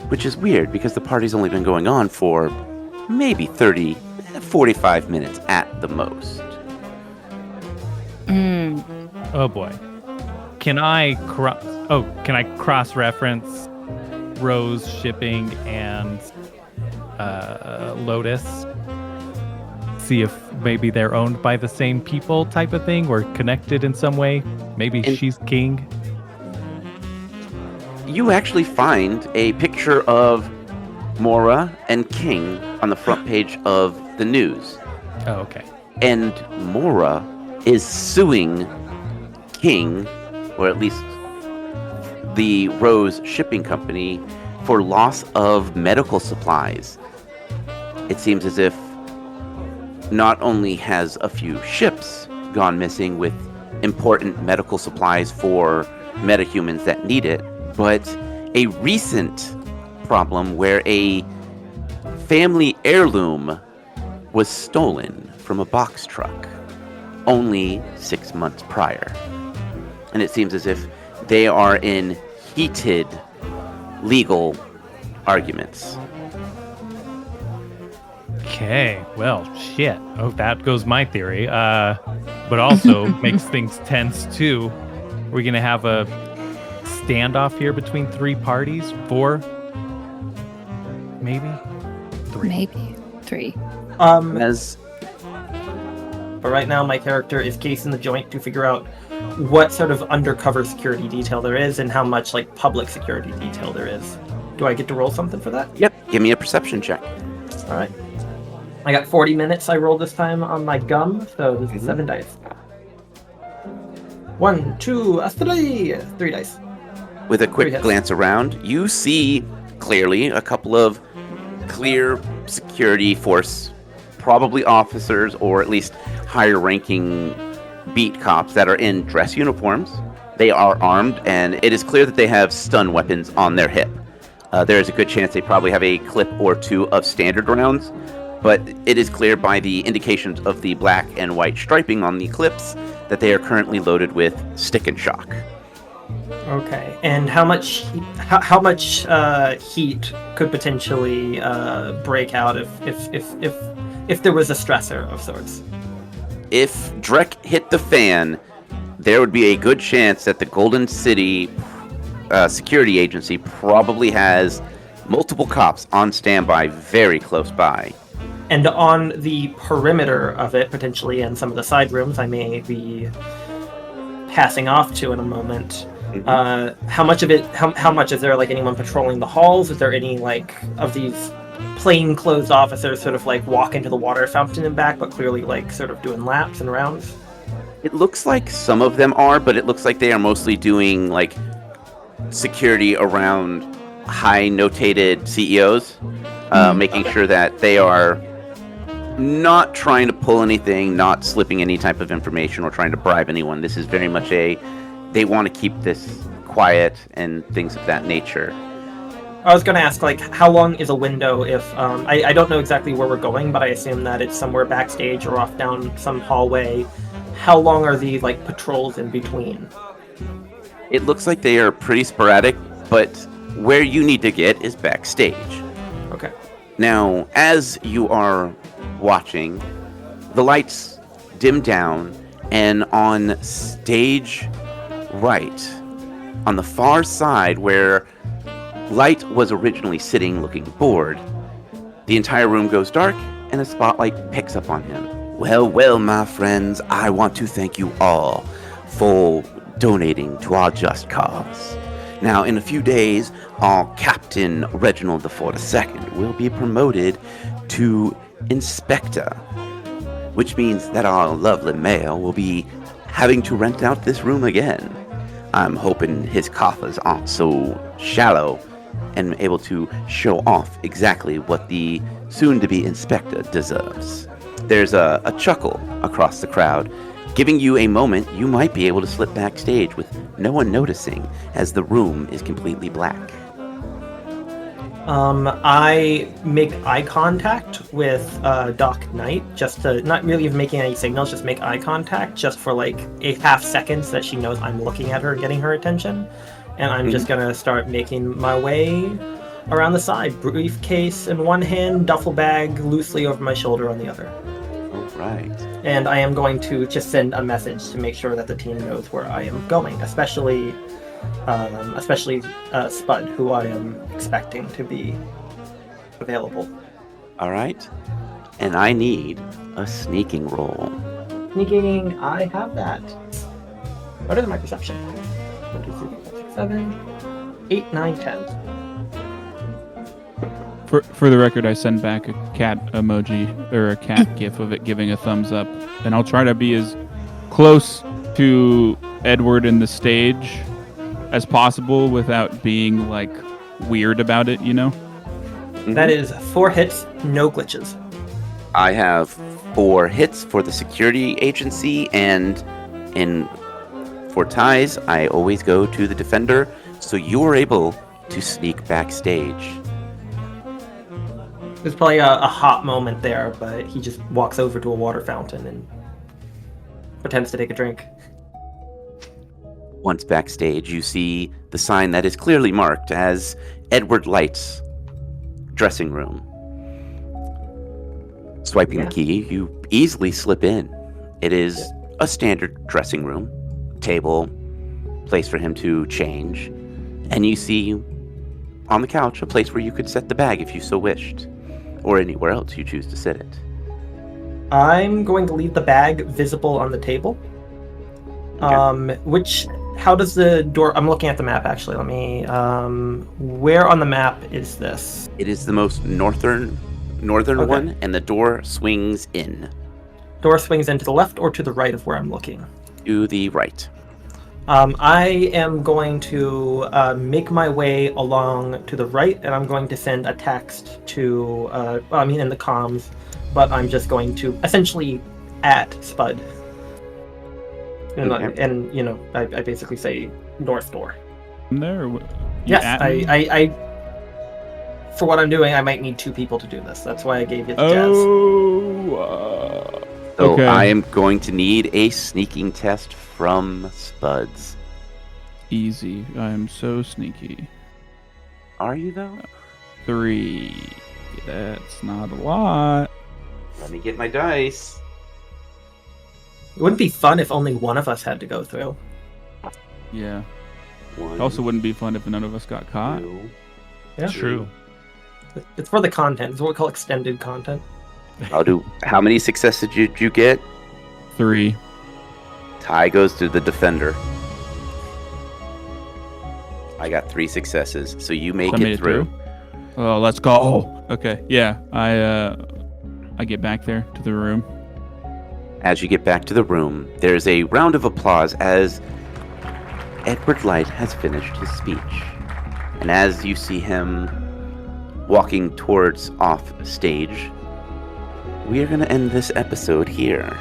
Which is weird because the party's only been going on for maybe 45 minutes at the most. Oh boy. Can I cross-reference Rose Shipping and Lotus? See if maybe they're owned by the same people type of thing or connected in some way. Maybe she's king. You actually find a picture of Mora and King on the front page of the news. Oh, okay. And Mora is suing King, or at least the Rose Shipping Company, for loss of medical supplies. It seems as if not only has a few ships gone missing with important medical supplies for metahumans that need it, but a recent problem where a family heirloom was stolen from a box truck only 6 months prior. And it seems as if they are in heated legal arguments. Okay, well, shit. Oh, that goes my theory. But also makes things tense too. We're gonna have a standoff here between 3 parties, 4, maybe 3. Maybe 3. As But right now, my character is casing the joint to figure out what sort of undercover security detail there is and how much like public security detail there is. Do I get to roll something for that? Yep, give me a perception check. All right. I got 40 minutes. I rolled this time on my gum, so this is 7 dice. 1, 2, 3. 3 dice. With a quick hits. glance around, you see clearly a couple of clear security force, probably officers or at least higher ranking beat cops that are in dress uniforms. They are armed, and it is clear that they have stun weapons on their hip. There is a good chance they probably have a clip or two of standard rounds, but it is clear by the indications of the black and white striping on the clips that they are currently loaded with stick and shock. Okay, and how much heat could potentially break out if there was a stressor of sorts? If Drek hit the fan, there would be a good chance that the Golden City security agency probably has multiple cops on standby very close by. And on the perimeter of it, potentially in some of the side rooms I may be passing off to in a moment, how much is there, like, anyone patrolling the halls? Is there any, like, of these plainclothes officers sort of, like, walk into the water fountain and back, but clearly, like, sort of doing laps and rounds? It looks like some of them are, but it looks like they are mostly doing, like, security around high notated CEOs, making sure that they are not trying to pull anything, not slipping any type of information or trying to bribe anyone. This is very much they want to keep this quiet and things of that nature. I was going to ask, like, how long is a window if, I don't know exactly where we're going, but I assume that it's somewhere backstage or off down some hallway. How long are the, like, patrols in between? It looks like they are pretty sporadic, but where you need to get is backstage. Okay. Now, as you are watching, the lights dim down, and on stage right, on the far side where Light was originally sitting looking bored, the entire room goes dark and a spotlight picks up on him. Well, my friends, I want to thank you all for donating to our just cause. Now, in a few days, our Captain Reginald the 42nd will be promoted to Inspector, which means that our lovely mayor will be having to rent out this room again. I'm hoping his coffers aren't so shallow and able to show off exactly what the soon-to-be inspector deserves. There's a chuckle across the crowd, giving you a moment you might be able to slip backstage with no one noticing as the room is completely black. I make eye contact with Doc Knight, just to, not really even making any signals, just make eye contact, just for like a half second so that she knows I'm looking at her and getting her attention. And I'm just gonna start making my way around the side, briefcase in one hand, duffel bag loosely over my shoulder on the other. Right. And I am going to just send a message to make sure that the team knows where I am going, especially Spud, who I am expecting to be available. All right. And I need a sneaking roll. Sneaking, I have that. What is my perception? 1, 2, 3, 4, 5, 6, 7, 8, 9, 10. For the record, I send back a cat emoji or a cat gif of it giving a thumbs up, and I'll try to be as close to Edward in the stage as possible without being like weird about it, you know? That is 4 hits, no glitches. I have 4 hits for the security agency, and for ties, I always go to the defender, so you are able to sneak backstage. There's probably a hot moment there, but he just walks over to a water fountain and pretends to take a drink. Once backstage, you see the sign that is clearly marked as Edward Light's dressing room. Swiping the key, you easily slip in. It is a standard dressing room, table, place for him to change, and you see on the couch a place where you could set the bag if you so wished, or anywhere else you choose to sit it. I'm going to leave the bag visible on the table. Okay. How does the door... I'm looking at the map, actually. Let me... where on the map is this? It is the most northern one, and the door swings in. Door swings in to the left or to the right of where I'm looking? To the right. I am going to make my way along to the right, and I'm going to send a text to, in the comms, but I'm just going to essentially at Spud. And, Okay. I basically say north door. There. Yes, I for what I'm doing, I might need 2 people to do this. That's why I gave you the jazz. So Okay. I am going to need a sneaking test from Spuds. Easy. I am so sneaky. Are you though? 3. That's not a lot. Let me get my dice. It wouldn't be fun if only one of us had to go through. Yeah. One, It also wouldn't be fun if none of us got caught. 2, Yeah. True. It's for the content. It's what we call extended content. How many successes did you get? 3. Tie goes to the defender. I got 3 successes, so you make I made it through. Oh, let's go. Okay. Yeah. I get back there to the room. As you get back to the room, there's a round of applause as Edward Light has finished his speech. And as you see him walking towards off stage, we are going to end this episode here.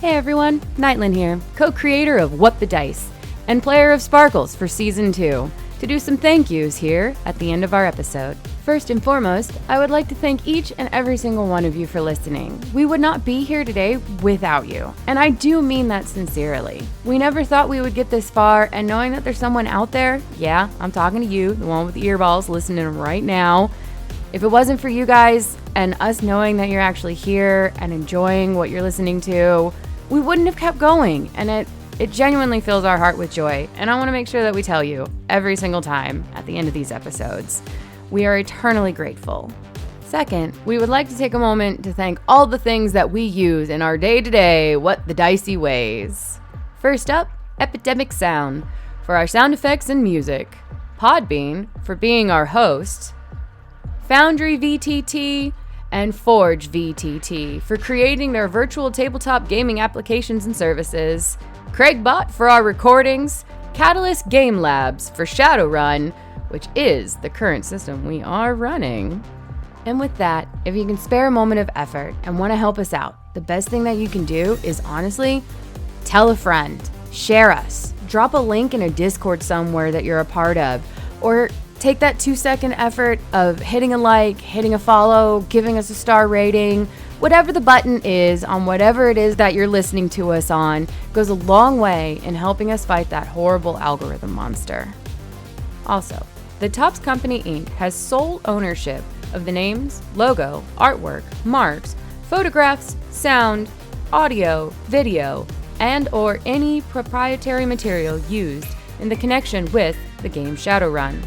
Hey everyone, Nightland here, co-creator of What the Dice, and player of Sparkles for Season 2, to do some thank yous here at the end of our episode. First and foremost, I would like to thank each and every single one of you for listening. We would not be here today without you, and I do mean that sincerely. We never thought we would get this far, and knowing that there's someone out there, yeah, I'm talking to you, the one with the earballs listening right now. If it wasn't for you guys and us knowing that you're actually here and enjoying what you're listening to, we wouldn't have kept going, and it genuinely fills our heart with joy, and I want to make sure that we tell you every single time at the end of these episodes. We are eternally grateful. Second, we would like to take a moment to thank all the things that we use in our day-to-day What the Dicey ways. First up, Epidemic Sound for our sound effects and music, Podbean for being our host, Foundry VTT, and Forge VTT for creating their virtual tabletop gaming applications and services, Craigbot for our recordings, Catalyst Game Labs for Shadowrun, which is the current system we are running. And with that, if you can spare a moment of effort and want to help us out, the best thing that you can do is honestly, tell a friend, share us, drop a link in a Discord somewhere that you're a part of, or take that 2-second effort of hitting a like, hitting a follow, giving us a star rating. Whatever the button is on whatever it is that you're listening to us on goes a long way in helping us fight that horrible algorithm monster. Also, the Topps Company Inc. has sole ownership of the names, logo, artwork, marks, photographs, sound, audio, video, and or any proprietary material used in the connection with the game Shadowrun.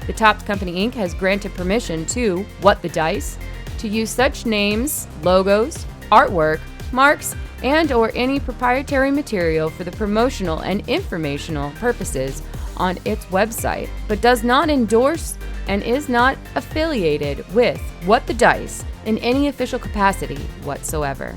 The Topps Company Inc. has granted permission to What the Dice to use such names, logos, artwork, marks, and or any proprietary material for the promotional and informational purposes on its website, but does not endorse and is not affiliated with What the Dice in any official capacity whatsoever.